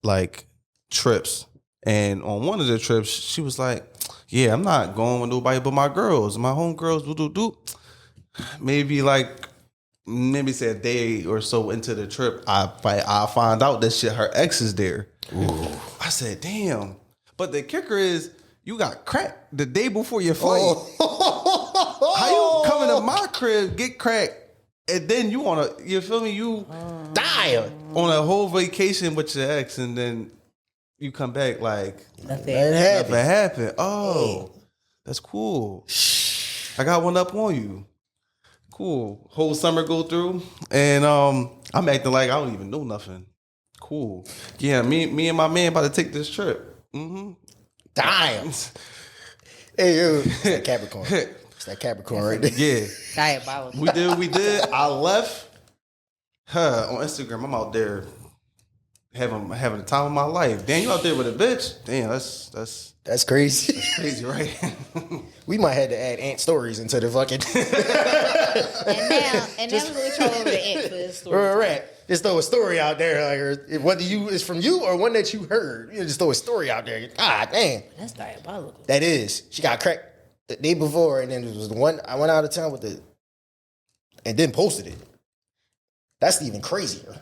like trips, and on one of the trips, she was like, "Yeah, I'm not going with nobody but my girls, my homegirls." Maybe say a day or so into the trip, I find out that shit, her ex is there. Ooh. I said, "Damn." But the kicker is, you got cracked the day before your flight. How you coming to my crib, get cracked, and then you feel me? You die on a whole vacation with your ex, and then you come back like nothing happened. Oh, that's cool. I got one up on you. Cool. Whole summer go through, and I'm acting like I don't even know nothing. Cool. Yeah, me and my man about to take this trip. Mm-hmm. Damn. Hey, yo, it's that Capricorn. It's that Capricorn right there. Yeah. Diabolical. We did. I left her on Instagram. I'm out there having the time of my life. Damn, you out there with a bitch? Damn, That's crazy. That's crazy, right? We might have to add ant stories into the fucking. and now we're control over the ant for this story. Right. Just throw a story out there, like whether it's from you or one that you heard. You just throw a story out there. God damn. That's diabolical. That is. She got cracked the day before, and then it was the one I went out of town with it, and then posted it. That's even crazier.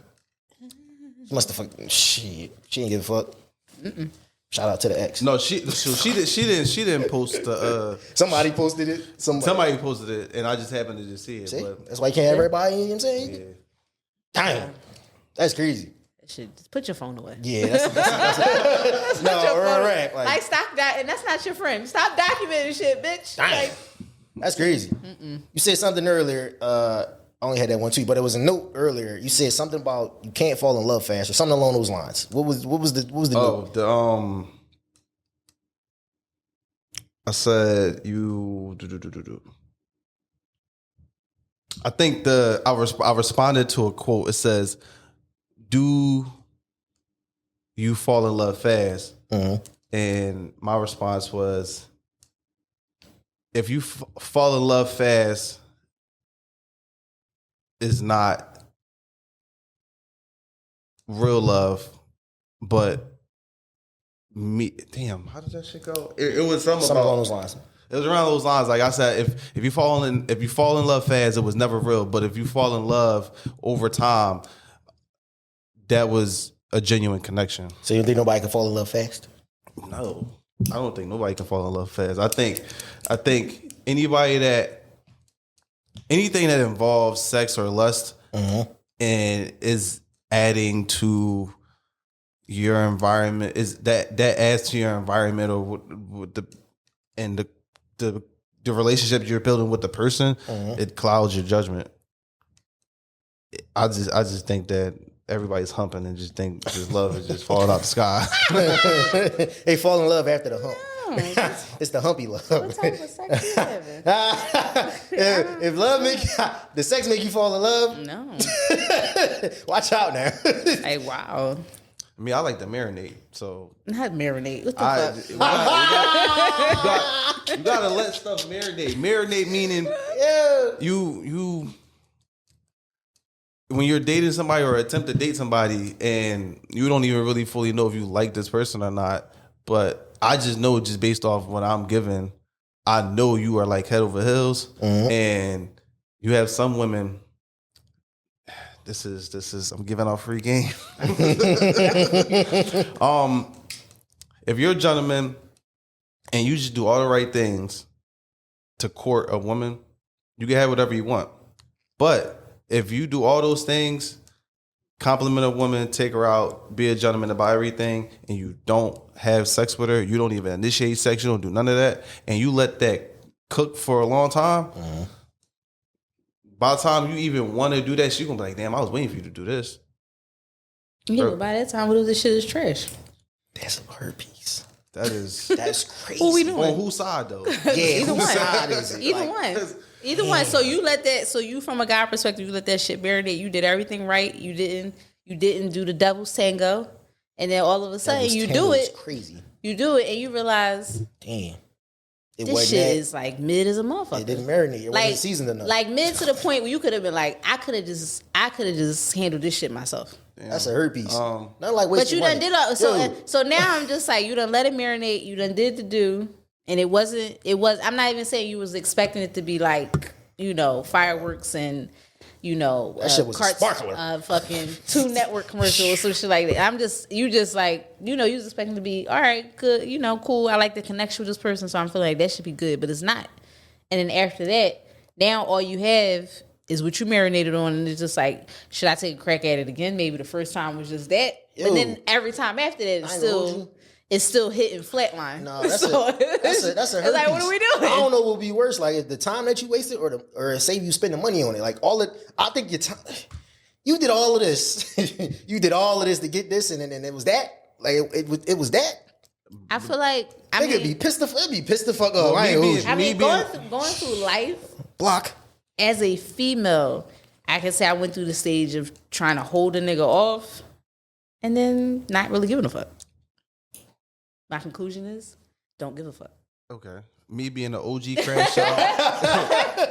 She must have fucking shit. She didn't give a fuck. Mm-mm. Shout out to the ex. No, she didn't post the. Somebody posted it. Somebody posted it, and I just happened to just see it. See? But that's why you can't have everybody. You know what I'm saying? Yeah. Damn, that's crazy. Just put your phone away. Yeah, that's no, right. Like stop that, and that's not your friend. Stop documenting shit, bitch. Damn. Like, that's crazy. You said something earlier. I only had that one too, but it was a note earlier. You said something about you can't fall in love fast or something along those lines. What was the note? I said you. I think I responded to a quote. It says, "Do you fall in love fast?" Mm-hmm. And my response was, "If you fall in love fast, is not real love, but me." Damn, how did that shit go? It was something along those lines. It was around those lines. Like I said, if you fall in love fast, it was never real. But if you fall in love over time, that was a genuine connection. So you think nobody can fall in love fast? No, I don't think nobody can fall in love fast. I think anything that involves sex or lust and is adding to your environment is that adds to your environment or with the relationship you're building with the person. It clouds your judgment. I just think that everybody's humping and just think just love is just falling out the sky. They fall in love after the hump. It's the humpy love. what type of sex you having? If love the sex make you fall in love, No. watch out now. Hey, wow. I mean, I like to marinate, so Not marinate. What the fuck? you gotta let stuff marinate. Marinate meaning you when you're dating somebody or attempt to date somebody and you don't even really fully know if you like this person or not, but I just know just based off what I'm given, I know you are like head over heels, and you have some women. This is I'm giving out free game. If you're a gentleman and you just do all the right things to court a woman, you can have whatever you want. But if you do all those things, compliment a woman, take her out, be a gentleman about everything, and you don't have sex with her, you don't even initiate sex, you don't do none of that, and you let that cook for a long time, by the time you even want to do that shit, you're going to be like, damn, I was waiting for you to do this. Yeah, but by that time, what if this shit is trash? That's some herpes. That's crazy. What we doing? On whose side, though? Yeah, Either whose one. side is it? Either one. So you let that. So you, from a guy perspective, you let that shit marinate. You did everything right. You didn't do the devil's tango, and then all of a sudden you do it. Crazy. You do it, and you realize, damn, this shit is like mid as a motherfucker. It didn't marinate. It wasn't seasoned enough. Like mid to the point where you could have been like, I could have just handled this shit myself. Damn. That's a herpes. Not like But you money. done did all. So now I'm just like, you done let it marinate. You done did the do, and it was. I'm not even saying you was expecting it to be like, fireworks and, that shit was a sparkler. Fucking 2 network commercials or some shit like that. You just like, you was expecting to be, all right, good, cool. I like the connection with this person, so I'm feeling like that should be good, but it's not. And then after that, Now all you have is what you marinated on, and it's just like, should I take a crack at it again? Maybe the first time was just that, but then every time after that, it's still hitting flatline. No, that's so a herpes. It's like, what are we doing? I don't know what would be worse, like the time that you wasted, or save you spending money on it. Like I think your time. You did all of this. You did all of this to get this, and it was that. Like it was that. I feel like it'd be pissed the fuck off. Going through life block as a female, I can say I went through the stage of trying to hold a nigga off, and then not really giving a fuck. My conclusion is, don't give a fuck. Okay. Me being an OG crash out.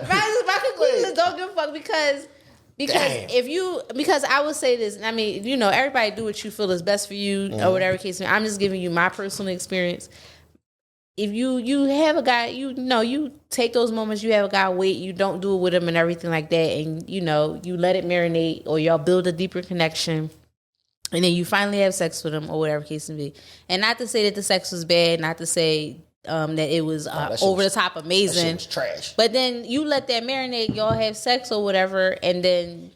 my conclusion is don't give a fuck because I would say this, and I mean, everybody do what you feel is best for you or whatever case. I'm just giving you my personal experience. If you have a guy, you take those moments, you have a guy wait, you don't do it with him and everything like that, and you let it marinate, or y'all build a deeper connection, and then you finally have sex with him or whatever case may be. And not to say that the sex was bad, not to say that it was over the top amazing. That shit was trash. But then you let that marinate, y'all have sex or whatever, and then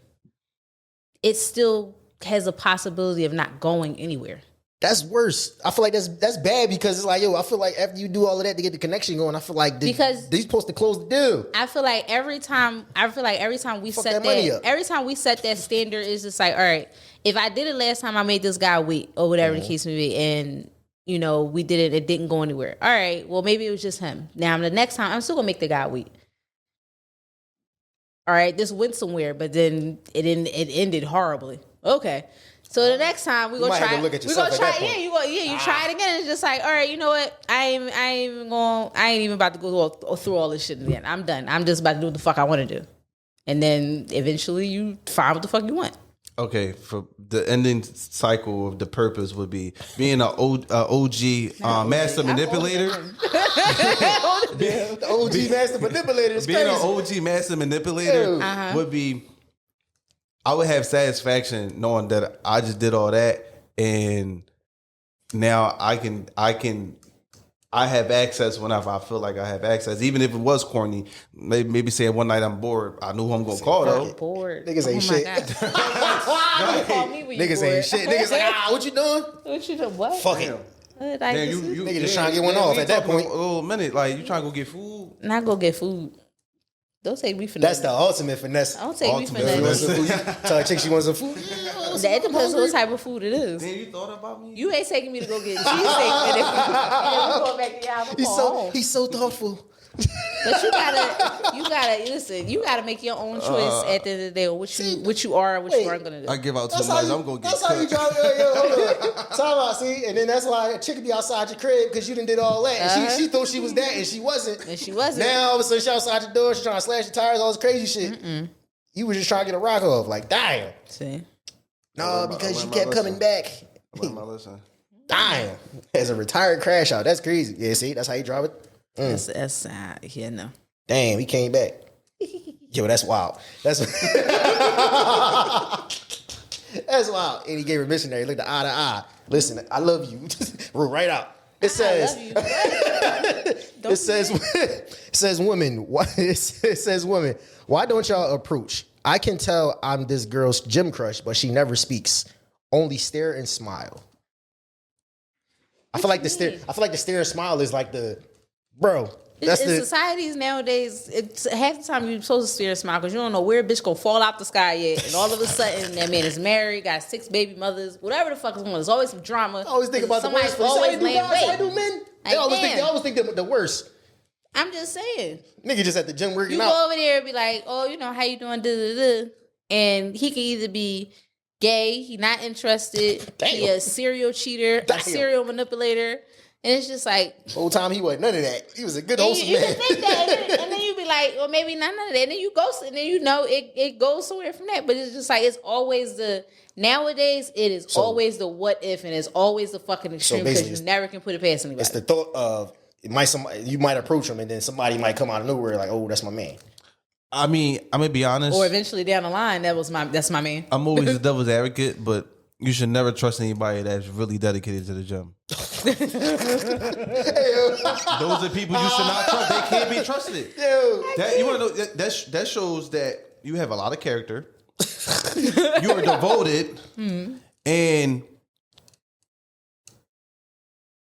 it still has a possibility of not going anywhere. That's worse. I feel like that's bad because it's like, I feel like after you do all of that to get the connection going, I feel like because they're supposed to close the deal. I feel like every time we set that standard, is just like, all right, if I did it last time, I made this guy wait or whatever the case may be, and we did it didn't go anywhere. All right, well, maybe it was just him. Now, the next time, I'm still going to make the guy wait. All right, this went somewhere, but then it ended horribly. Okay. So the next time we're going to try. You try it again. It's just like, all right, you know what? I ain't even about to go through all this shit again. I'm done. I'm just about to do what the fuck I want to do. And then eventually you find what the fuck you want. Okay, for the ending cycle of the purpose would be being an OG master manipulator. The OG master manipulator is being crazy. an OG master manipulator would be, I would have satisfaction knowing that I just did all that, and now I have access whenever I feel like I have access, even if it was corny. Maybe say one night I'm bored. I knew who I'm gonna call though. Bored. Niggas ain't shit. Call me when you Niggas bored. ain't shit. Niggas like, what you doing? What you doing? What? Fuck it. Nigga just trying to get one off at that point. A little minute, like you trying to go get food? Not go get food. Don't take me for That's the ultimate finesse. Don't take me for You want some food? Tell a chick she wants some food. That depends on what type of food it is. Then you thought about me? You ain't taking me to go get cheesesteak, and then we go back to your house. He's so thoughtful. But you gotta listen. You gotta make your own choice at the end of the day. What you are, what you aren't gonna do. I give out too much. I'm gonna get. That's how you drive. Hold on. Time out. See, and then that's why a chick be outside your crib because you done did all that. And she thought she was that, and she wasn't. Now all of a sudden she outside the door. She trying to slash the tires, all this crazy shit. You was just trying to get a rock off. Like, damn. See. No, because you kept coming back. Damn. As a retired crash out. That's crazy. Yeah, see, that's how you drive it. That's no. Damn, he came back. Yo, that's wild. That's that's wild. And he gave her missionary. Looked eye to eye. Listen, I love you. Roll right out. It says. It says women. It says women. Why don't y'all approach? I can tell I'm this girl's gym crush, but she never speaks. Only stare and smile. I feel like the stare and smile is like the. Bro, in societies nowadays, it's half the time you're supposed to stare and smile because you don't know where a bitch gonna fall out the sky yet, and all of a sudden that man is married, got 6 baby mothers, whatever the fuck is going on. There's always some drama. I always think about the worst. Always laying wait. They always think the worst. I'm just saying. Nigga just at the gym working out. You go over there and be like, oh, how you doing? And he can either be gay, he not interested, he a serial cheater, a serial manipulator. And it's just like the whole time he wasn't none of that. He was a good wholesome man. You can think that, and then you be like, well, maybe not none of that. And then you go, and then it goes somewhere from that. But it's just like it's always nowadays it is always the what if, and it's always the fucking extreme because you never can put it past anybody. It's the thought of you might approach him, and then somebody might come out of nowhere like, oh, that's my man. I mean, I'm gonna be honest. Or eventually down the line, that's my man. I'm always the devil's advocate, but You should never trust anybody that's really dedicated to the gym. Those are people you should not trust. They can't be trusted. That, you want to know that shows that you have a lot of character. You are devoted, and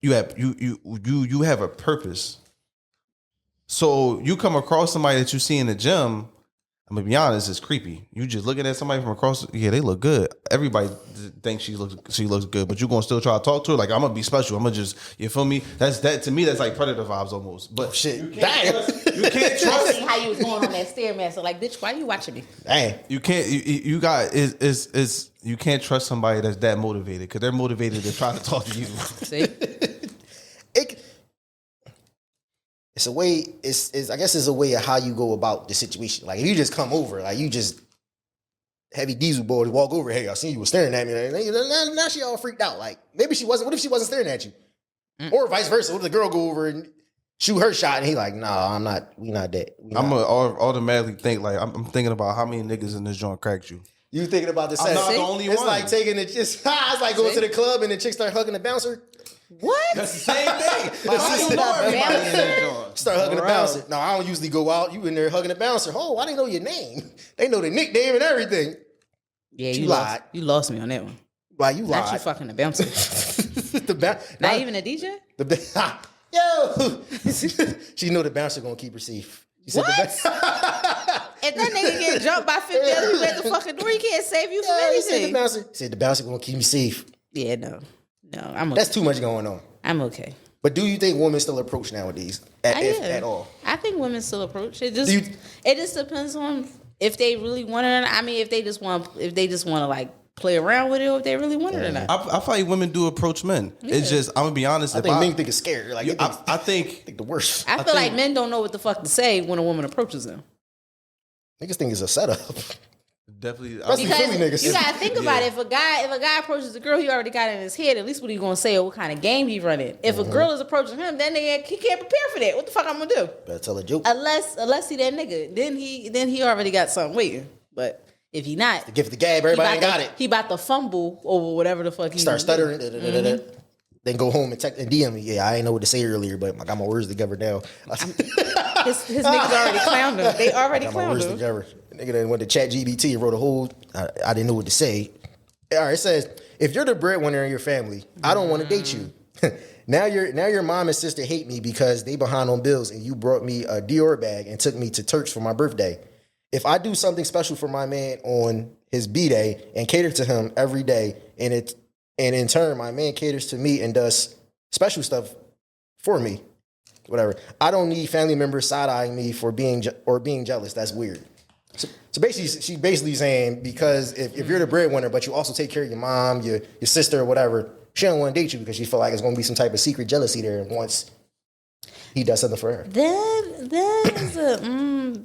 you have a purpose. So you come across somebody that you see in the gym. I'm gonna be honest, it's creepy. You just looking at somebody from across. Yeah, they look good. Everybody thinks she looks good, but you gonna still try to talk to her. Like, I'm gonna be special. I'm gonna just, you feel me? To me. That's like predator vibes almost. But shit, you can't trust. How you was going on that stairmaster? Like, bitch, why you watching me? Dang. You can't. You can't trust somebody that's that motivated because they're motivated to try to talk to you. See. It's a way. I guess it's a way of how you go about the situation. Like, if you just come over, like you just heavy diesel boy to walk over. Hey, I seen you was staring at me. Like, now she all freaked out. Like, maybe she wasn't. What if she wasn't staring at you? Or vice versa. What if the girl go over and shoot her shot and he like, nah, I'm not. We not that. I'm gonna automatically think like I'm thinking about how many niggas in this joint cracked you. You thinking about the sex? I'm not the only one. It's like taking it. It's like going to the club and the chick start hugging the bouncer. What? That's the same thing. Like, how you know everybody in that joint? Start hugging the bouncer. No, I don't usually go out. You in there hugging the bouncer. Oh, I didn't know your name. They know the nickname and everything. Yeah, you lied. You lost me on that one. Like, you lied. Not you fucking the bouncer. Not even a DJ? Yo. She know the bouncer gonna keep her safe. What? If that nigga get jumped by 50 other people at the fucking door, he can't save you from anything. Said the bouncer gonna keep me safe. Yeah, no, I'm okay. That's too much going on. I'm okay. But do you think women still approach nowadays, if at all? I think women still approach. It just depends on if they really want it or not. I mean, if they just want to like play around with it, or if they really want it or not. I feel like women do approach men. Yeah. It's just, I'm gonna be honest. I think men think it's scary. Like, I think the worst. I feel like men don't know what the fuck to say when a woman approaches them. Niggas think it's a setup. Definitely, because you gotta think about it. If a guy approaches a girl, he already got it in his head. At least what he gonna say or what kind of game he running. If a girl is approaching him, then he can't prepare for that. What the fuck I'm gonna do? Better tell a joke. Unless he that nigga, then he already got something waiting. But if he not, the gift of the gab, everybody got it. He about to fumble over whatever the fuck he start stuttering. Then go home and DM me. Yeah, I ain't know what to say earlier, but I got my words together now. His niggas already clowned him. They already clowned him. Nigga then went to ChatGPT and wrote a whole. I didn't know what to say. All right, it says, if you're the breadwinner in your family, I don't want to date you. Now your mom and sister hate me because they behind on bills, and you brought me a Dior bag and took me to Turks for my birthday. If I do something special for my man on his B-day and cater to him every day, and in turn my man caters to me and does special stuff for me, whatever, I don't need family members side-eyeing me for being jealous. That's weird. So basically, she's basically saying, because if you're the breadwinner, but you also take care of your mom, your sister, or whatever, she don't want to date you because she feel like it's going to be some type of secret jealousy there once he does something for her.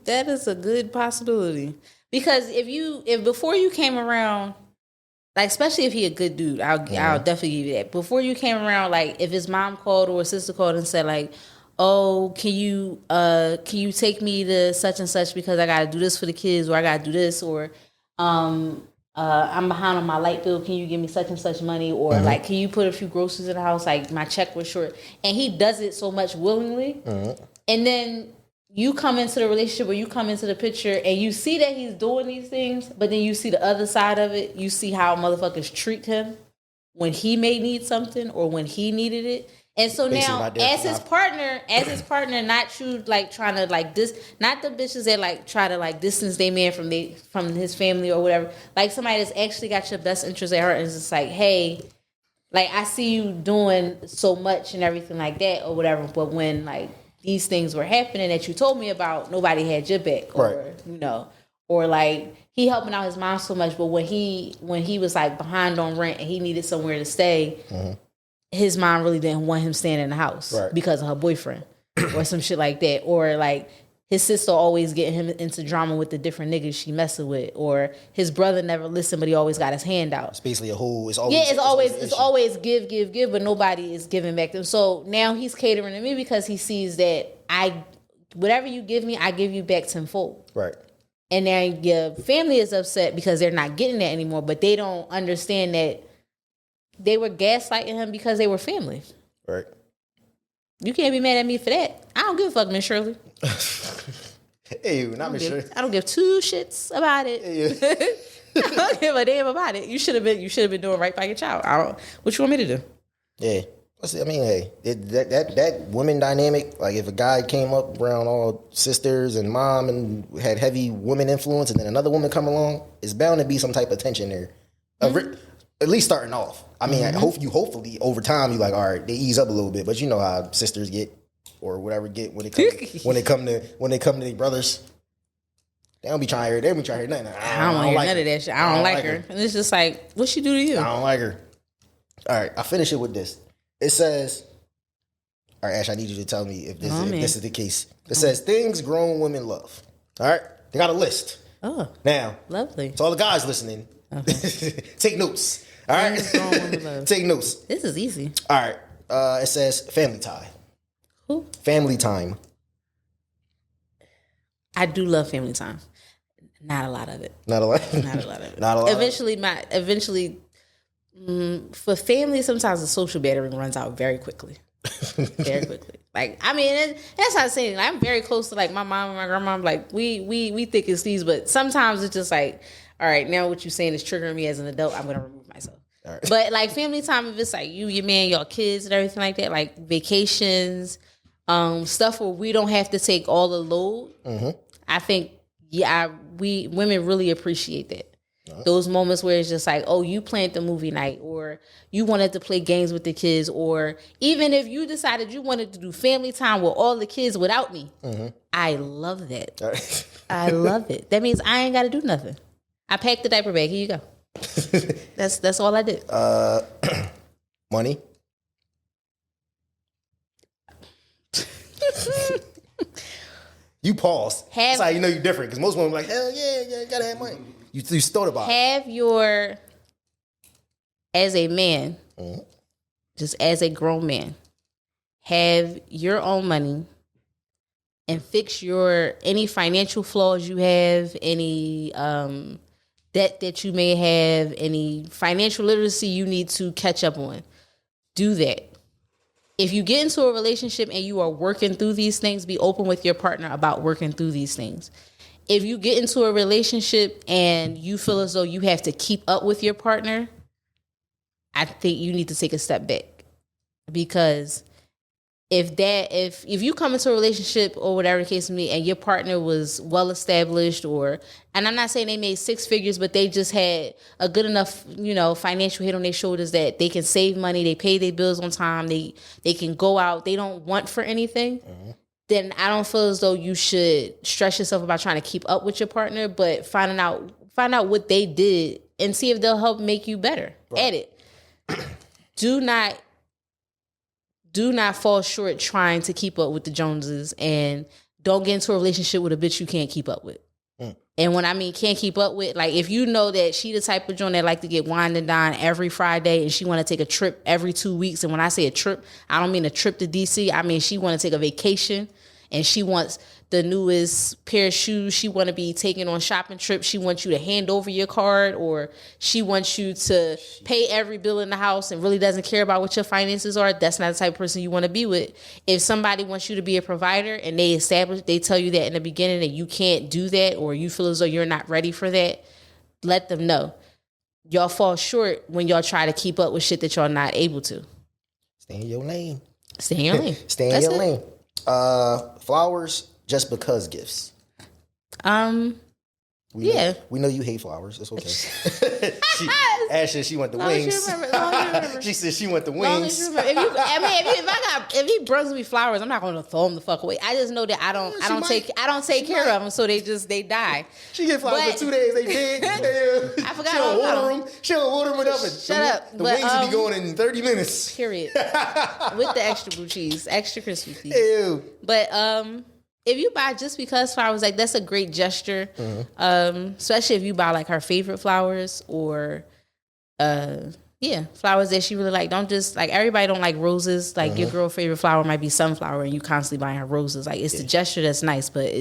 That is a good possibility, because if before you came around, like, especially if he a good dude, I'll definitely give you that. Before you came around, like, if his mom called or his sister called and said, like, oh, can you take me to such and such because I got to do this for the kids, or I got to do this, or I'm behind on my light bill, can you give me such and such money, or like, can you put a few groceries in the house, like my check was short, and he does it so much willingly, and then you come into the relationship or you come into the picture and you see that he's doing these things, but then you see the other side of it, you see how motherfuckers treat him when he may need something or when he needed it. And so now, as his partner, not you like trying to like this, not the bitches that like try to like distance their man from his family or whatever. Like, somebody that's actually got your best interest at heart and is just like, hey, like, I see you doing so much and everything like that or whatever. But when like these things were happening that you told me about, nobody had your back, or or like he helping out his mom so much, but when he was like behind on rent and he needed somewhere to stay. His mom really didn't want him staying in the house because of her boyfriend or some shit like that. Or like his sister always getting him into drama with the different niggas she messing with. Or his brother never listened, but he always got his hand out. It's basically a whole, it's always give, but nobody is giving back to him. So now he's catering to me because he sees that whatever you give me, I give you back tenfold. Right. And now your family is upset because they're not getting that anymore, but they don't understand that they were gaslighting him because they were family. Right. You can't be mad at me for that. I don't give a fuck, Miss Shirley. Hey, not Miss Shirley. I don't give two shits about it. Hey, I don't give a damn about it. You should have been doing right by your child. What you want me to do? Yeah. I mean, hey, that women dynamic, like if a guy came up around all sisters and mom and had heavy women influence and then another woman come along, it's bound to be some type of tension there. At least starting off. I mean, hopefully over time you like, all right, they ease up a little bit, but you know how sisters get or whatever get when they come to their brothers. They don't be trying to hear nothing. I don't want to hear none of that shit. I don't like her. And it's just like, what she do to you? I don't like her. All right, I'll finish it with this. It says, all right, Ash, I need you to tell me if this is the case. It says, things grown women love. All right? They got a list. Oh. Now. Lovely. To all the guys listening, take notes. All right? Take notes. This is easy. All right. It says, family time. Who? Family time. I do love family time. Not a lot of it. Not a lot? Not a lot of it. Not a lot? Eventually, for family, sometimes the social battery runs out very quickly. Very quickly. Like, I mean, that's not saying. Like, I'm very close to like my mom and my grandma. Like, we thick as thieves, but sometimes it's just like, all right, now what you're saying is triggering me as an adult. I'm gonna remove myself. All right. But like family time, if it's like you, your man, your kids, and everything like that, like vacations, stuff where we don't have to take all the load. Mm-hmm. I think, we women really appreciate that. Those moments where it's just like, oh, you planned the movie night, or you wanted to play games with the kids, or even if you decided you wanted to do family time with all the kids without me. Mm-hmm. I love that. Right. I love it. That means I ain't got to do nothing. I packed the diaper bag. Here you go. That's all I did. Money. You paused. That's how you know you're different, because most women are like, hell yeah, you gotta have money. You thought about it. As a man, just as a grown man, have your own money and fix any financial flaws you have, any debt that you may have, any financial literacy you need to catch up on. Do that. If you get into a relationship and you are working through these things, be open with your partner about working through these things. If you get into a relationship and you feel as though you have to keep up with your partner, I think you need to take a step back. Because if you come into a relationship or whatever the case may be, and your partner was well established, and I'm not saying they made six figures, but they just had a good enough, financial head on their shoulders that they can save money, they pay their bills on time, they can go out, they don't want for anything. Mm-hmm. Then I don't feel as though you should stress yourself about trying to keep up with your partner, but find out what they did and see if they'll help make you better at it. Do not fall short trying to keep up with the Joneses, and don't get into a relationship with a bitch you can't keep up with. And when I mean can't keep up with, like if you know that she the type of joint that like to get wine and dine every Friday and she want to take a trip every 2 weeks. And when I say a trip, I don't mean a trip to DC. I mean she want to take a vacation and she wants the newest pair of shoes. She want to be taking on shopping trips. She wants you to hand over your card, or she wants you to pay every bill in the house and really doesn't care about what your finances are. That's not the type of person you want to be with. If somebody wants you to be a provider and they tell you that in the beginning that you can't do that, or you feel as though you're not ready for that, let them know. Y'all fall short when y'all try to keep up with shit that y'all not able to. Stay in your lane. Stay in your lane. Stay in your lane. Flowers just because gifts. We know you hate flowers. It's okay. Ashley, she went the wings. She said she went the wings. If he brings me flowers, I'm not going to throw them the fuck away. I just know that I don't take care of them, so they die. She get flowers for 2 days. They big. I forgot. She don't water them enough. Shut up. The wings will be going in 30 minutes. Period. With the extra blue cheese, extra crispy cheese. Ew. But if you buy just because flowers, like that's a great gesture. Mm-hmm. Especially if you buy like her favorite flowers, or Yeah, flowers that she really like. Don't just like everybody don't like roses. Like your girl favorite flower might be sunflower, and you constantly buying her roses. Like it's the gesture that's nice, but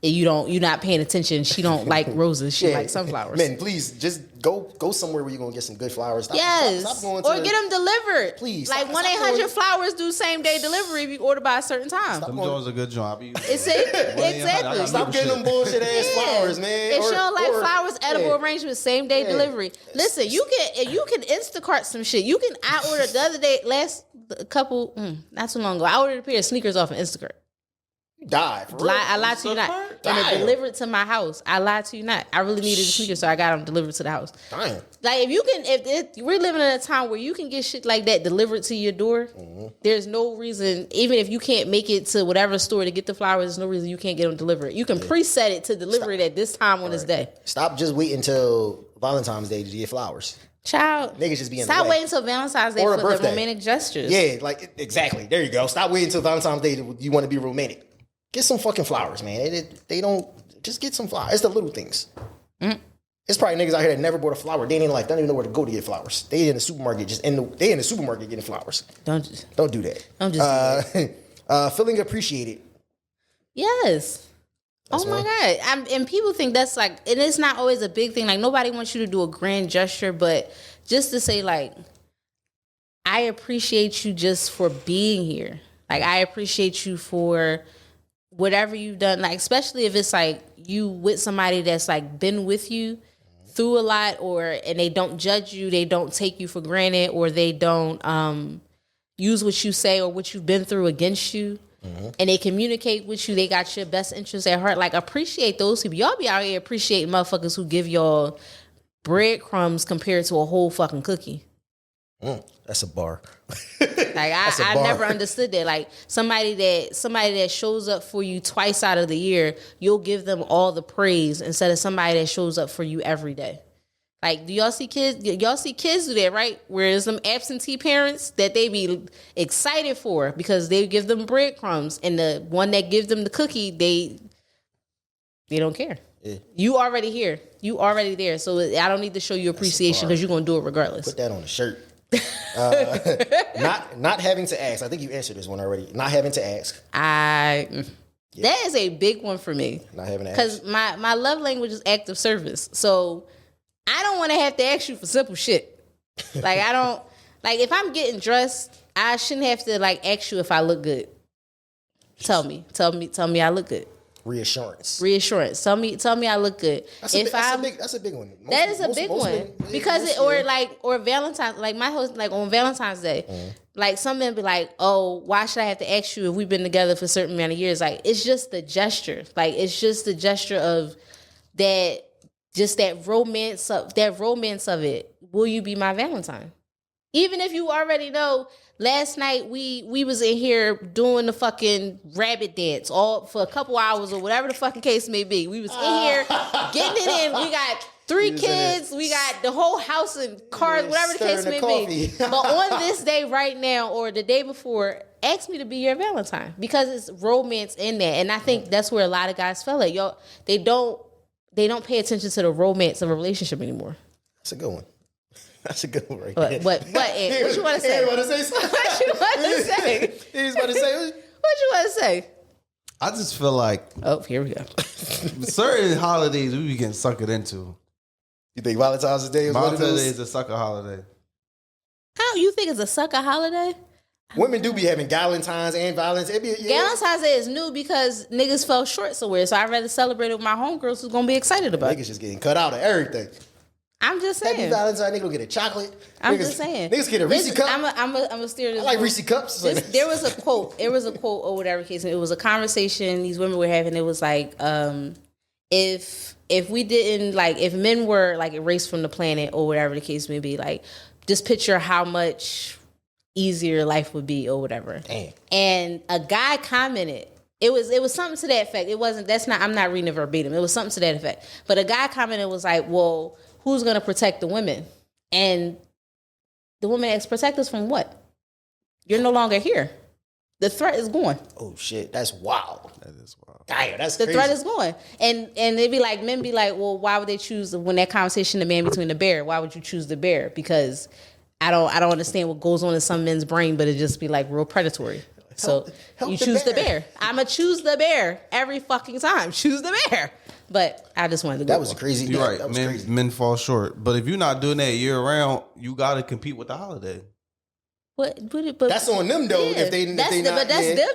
you're not paying attention. She don't like roses. She likes sunflowers. Man, please just go somewhere where you're gonna get some good flowers. Stop going or get them delivered. Please, like 1-800 Flowers do same day delivery if you order by a certain time. Them joints a good job. Exactly. Stop getting them bullshit ass flowers, man. If she don't like flowers, edible arrangements, same day delivery. Listen, you can Instacart some shit. I ordered the other day, not too long ago. I ordered a pair of sneakers off of Instacart. Die. I lied to you not. And it delivered to my house. I lied to you not. I really needed the sneakers, so I got them delivered to the house. Damn. Like if we're living in a time where you can get shit like that delivered to your door, there's no reason, even if you can't make it to whatever store to get the flowers, there's no reason you can't get them delivered. You can preset it to deliver it at this time on this day. Stop just waiting until Valentine's Day to get flowers. Child, niggas just be in stop the way. waiting until Valentine's Day for the romantic gestures. Yeah, like exactly. There you go. Stop waiting until Valentine's Day. You want to be romantic. Get some fucking flowers, man. They don't just get some flowers. It's the little things. It's probably niggas out here that never bought a flower. They ain't like don't even know where to go to get flowers. They in the supermarket they in the supermarket getting flowers. Don't do that. Don't just feeling appreciated. Yes. That's my God. And people think that's like, and it's not always a big thing. Like nobody wants you to do a grand gesture, but just to say like, I appreciate you just for being here. Like I appreciate you for whatever you've done. Like especially if it's like you with somebody that's like been with you through a lot, and they don't judge you, they don't take you for granted, or they don't use what you say or what you've been through against you. And they communicate with you. They got your best interests at heart. Like, appreciate those people. Y'all be out here appreciating motherfuckers who give y'all breadcrumbs compared to a whole fucking cookie. That's a bar. Like, I never understood that. Like, somebody that shows up for you twice out of the year, you'll give them all the praise instead of somebody that shows up for you every day. Like, do y'all see kids? Y'all see kids do that, right? Whereas some absentee parents that they be excited for because they give them breadcrumbs, and the one that gives them the cookie, they don't care. Yeah. You already here. You already there. So I don't need to show you appreciation because you're gonna do it regardless. Put that on the shirt. Not having to ask. I think you answered this one already. Not having to ask. That is a big one for me. Not having to ask. Because my love language is active service. So I don't want to have to ask you for simple shit. Like I don't like if I'm getting dressed, I shouldn't have to like ask you if I look good. Tell me I look good. Reassurance. Tell me I look good. That's a big one. That is a big one because or Valentine's, like my host, like on Valentine's Day, like some men be like, oh, why should I have to ask you if we've been together for a certain amount of years? Like it's just the gesture. Like it's just the gesture of that. Just that romance of it. Will you be my Valentine? Even if you already know, last night we was in here doing the fucking rabbit dance all for a couple hours or whatever the fucking case may be. We was in here getting it in. We got 3 kids. We got the whole house and cars, whatever the case may be. But on this day right now or the day before, ask me to be your Valentine because it's romance in there. And I think that's where a lot of guys feel like, yo, they don't pay attention to the romance of a relationship anymore. That's a good one. That's a good one right there. What you want to say? What you want to say? He's about to say. What you want to say? I just feel like... Oh, here we go. Certain holidays we be getting suckered into. You think Valentine's Day is one of those? Valentine's Day is a sucker holiday. How? You think it's a sucker holiday? Women do be having Galentine's and Valentine's. Galentine's Day is new because niggas fell short somewhere. So I'd rather celebrate it with my homegirls who's going to be excited about it. Niggas just getting cut out of everything. I'm just saying. Happy Valentine's, nigga will get a chocolate. Just saying. Niggas get a Reese cup. I'm a steer. I like Reese cups. There was a quote. It was a quote or whatever case. It was a conversation these women were having. It was like, if we didn't, like, if men were, like, erased from the planet or whatever the case may be, like, just picture how much easier life would be or whatever. Damn. And a guy commented, it was something to that effect. I'm not reading it verbatim. It was something to that effect. But a guy commented was like, well, who's going to protect the women? And the woman asked, protect us from what? You're no longer here. The threat is gone. Oh shit, that's wild. That is wild. Damn, that's the crazy. threat is gone. And they'd be like, men be like, well, why would they choose, when that conversation, the man between the bear, why would you choose the bear? Because I don't understand what goes on in some men's brain, but it just be like real predatory. So you choose the bear. I'ma choose the bear every fucking time. Choose the bear. But I just wanted to go. That was crazy. You're right. Men fall short. But if you're not doing that year round, you got to compete with the holiday. But that's on them though. Yeah,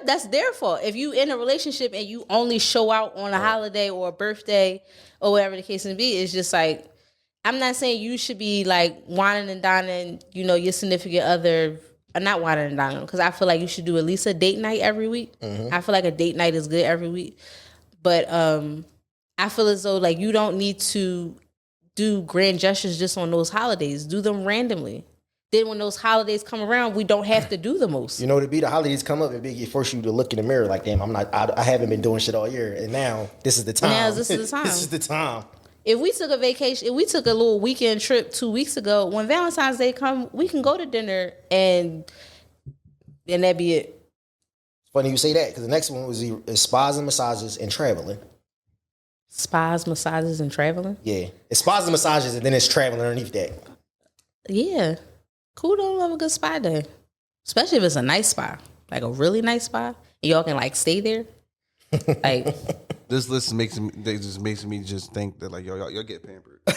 that's their fault. If you in a relationship and you only show out on a holiday or a birthday or whatever the case may be, it's just like, I'm not saying you should be like whining and dining, your significant other. Not whining and dining, because I feel like you should do at least a date night every week. Mm-hmm. I feel like a date night is good every week. But I feel as though like you don't need to do grand gestures just on those holidays. Do them randomly. Then when those holidays come around, we don't have to do the most. The holidays come up and it force you to look in the mirror like, damn, I haven't been doing shit all year. And now this is the time. This is the time. If we took a vacation, if we took a little weekend trip 2 weeks ago, when Valentine's Day come, we can go to dinner and that'd be it. Funny you say that, because the next one was spas and massages and traveling. Spas, massages, and traveling? Yeah. It's spas and massages, and then it's traveling underneath that. Yeah. Cool, don't love a good spa day. Especially if it's a nice spa. Like a really nice spa. And y'all can like stay there. Like... This list makes me just think that like y'all get pampered. But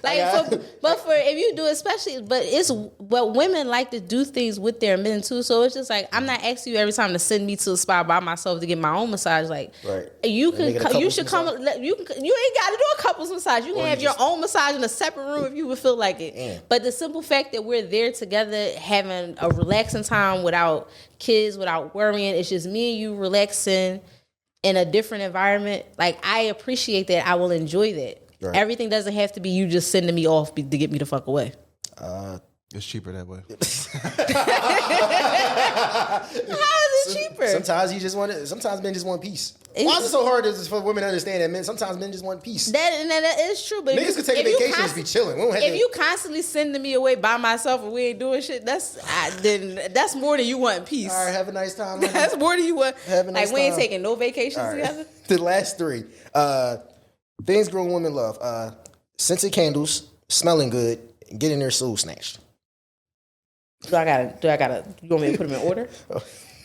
if you do, especially, but it's what women like to do things with their men too. So it's just like, I'm not asking you every time to send me to a spa by myself to get my own massage. Like, you should come. You ain't got to do a couples massage. You can have your own massage in a separate room if you would feel like it. Yeah. But the simple fact that we're there together, having a relaxing time without kids, without worrying, it's just me and you relaxing in a different environment, like I appreciate that. I will enjoy that. Right. Everything doesn't have to be you just sending me off to get me the fuck away. It's cheaper that way. How is it cheaper? Sometimes men just want peace. Why is it so hard for women to understand that sometimes men just want peace? That is true. But niggas could take a vacation and be chilling. You constantly sending me away by myself and we ain't doing shit, that's more than you want peace. All right, have a nice time. That's more than you want. Have a nice time. We ain't taking no vacations together. The last three. Things grown women love. Scented candles, smelling good, and getting their soul snatched. Do I gotta, you want me to put them in order?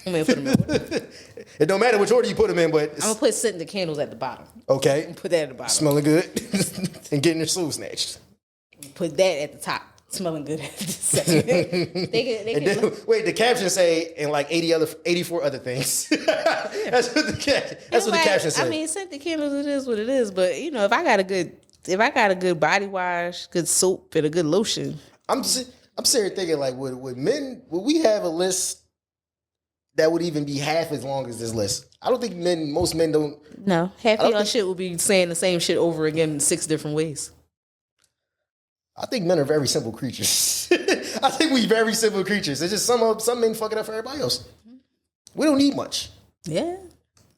It don't matter which order you put them in, but... I'm going to put scented candles at the bottom. Okay. Put that at the bottom. Smelling good and getting their soul snatched. Put that at the top. Smelling good at the second. Wait, the caption say, and like 84 other things. That's what the caption says. I mean, scented candles, it is what it is. But, if I got a good body wash, good soap, and a good lotion... I'm sitting thinking, like, would we have a list that would even be half as long as this list? I don't think most men don't. No, half of y'all shit will be saying the same shit over again in 6 different ways. I think men are very simple creatures. I think we very simple creatures. It's just some men fuck it up for everybody else. We don't need much. Yeah.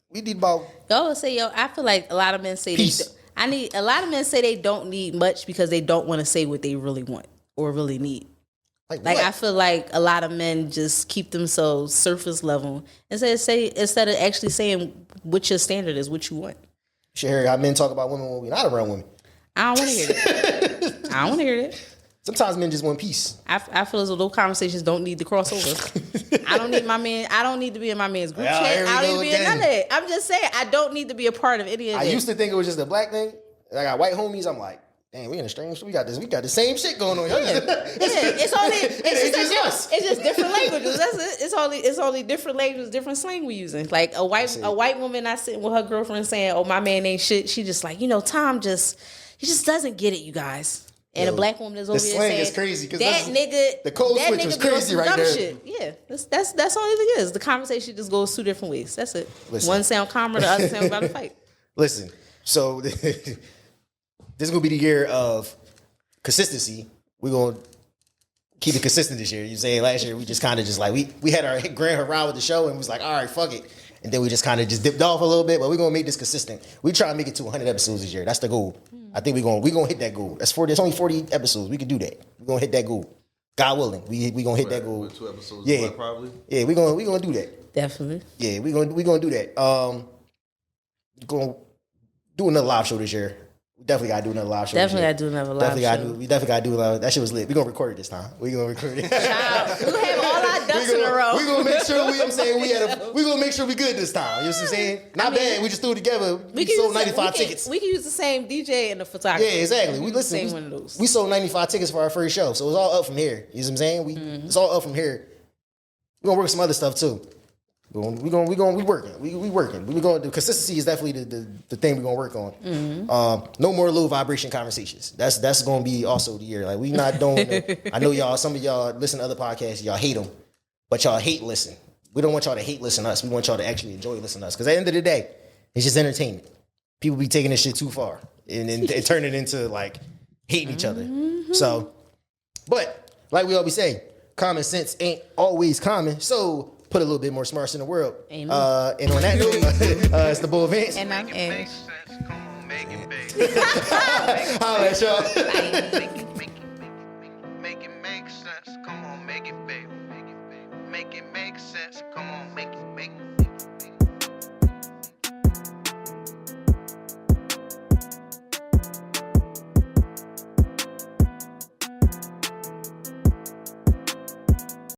We need about... Y'all say, I feel like a lot of men say... Peace. A lot of men say they don't need much because they don't want to say what they really want or really need. Like I feel like a lot of men just keep themselves surface level instead of actually saying what your standard is, what you want. You should hear how men talk about women when we're not around women. I don't want to hear that. I don't want to hear that. Sometimes men just want peace. I feel as though those conversations don't need to cross over. I don't need my man. I don't need to be in my man's group chat. I don't need to be in none of that. I'm just saying I don't need to be a part of any of that. I used to think it was just a black thing. I got white homies. I'm like, dang, we in a strange. We got the same shit going on. It's just different languages. That's it. It's only different languages, different slang we using. Like a white woman, I sitting with her girlfriend saying, "Oh, my man ain't shit." She just like, Tom he just doesn't get it, you guys. And a black woman is over here saying, the slang is crazy because that nigga, the code switch was crazy right there. Shit. Yeah, that's all it is. The conversation just goes 2 different ways. That's it. Listen. One sound calmer, the other sound about to fight. Listen, so this is gonna be the year of consistency. We're gonna keep it consistent this year. You saying last year we just kind of just like we had our grand hurrah with the show and was like, all right, fuck it. And then we just kind of just dipped off a little bit, but we're gonna make this consistent. We try and make it to 100 episodes this year. That's the goal. I think we're gonna hit that goal. There's only 40 episodes. We can do that. We're gonna hit that goal. God willing, we gonna hit that goal. With 2 episodes, yeah, probably. Yeah, we gonna do that. Definitely. Yeah, we gonna do that. Gonna do another live show this year. We definitely gotta do another live show. Definitely gotta do another live show. We definitely gotta do another. That shit was lit. We gonna record it this time. We gonna record it. Child, we have all our ducks in a row. We gonna make sure we gonna make sure we good this time. You know what I'm saying? Not bad. We just threw it together. We sold 95 tickets. We can use the same DJ and the photographer. Yeah, exactly. We listen. One of those. We sold 95 tickets for our first show, so it's all up from here. You know what I'm saying? It's all up from here. We gonna work some other stuff too. We working. We gonna do consistency is definitely the thing we gonna work on. No more low vibration conversations. That's gonna be also the year. Like we not doing. I know y'all. Some of y'all listen to other podcasts. Y'all hate them, but y'all hate listen. We don't want y'all to hate listen to us. We want y'all to actually enjoy listening to us. Because at the end of the day, it's just entertainment. People be taking this shit too far and turn it into like hating each other. So, but like we always say, common sense ain't always common. So. Put a little bit more smarts in the world. Amen. And on that note, it's the Bull Vince. And I'm Ash. Come on, make it, baby. Holla at y'all. Make it make sense. Come on, make it, baby. Make it make sense. Come on, make it.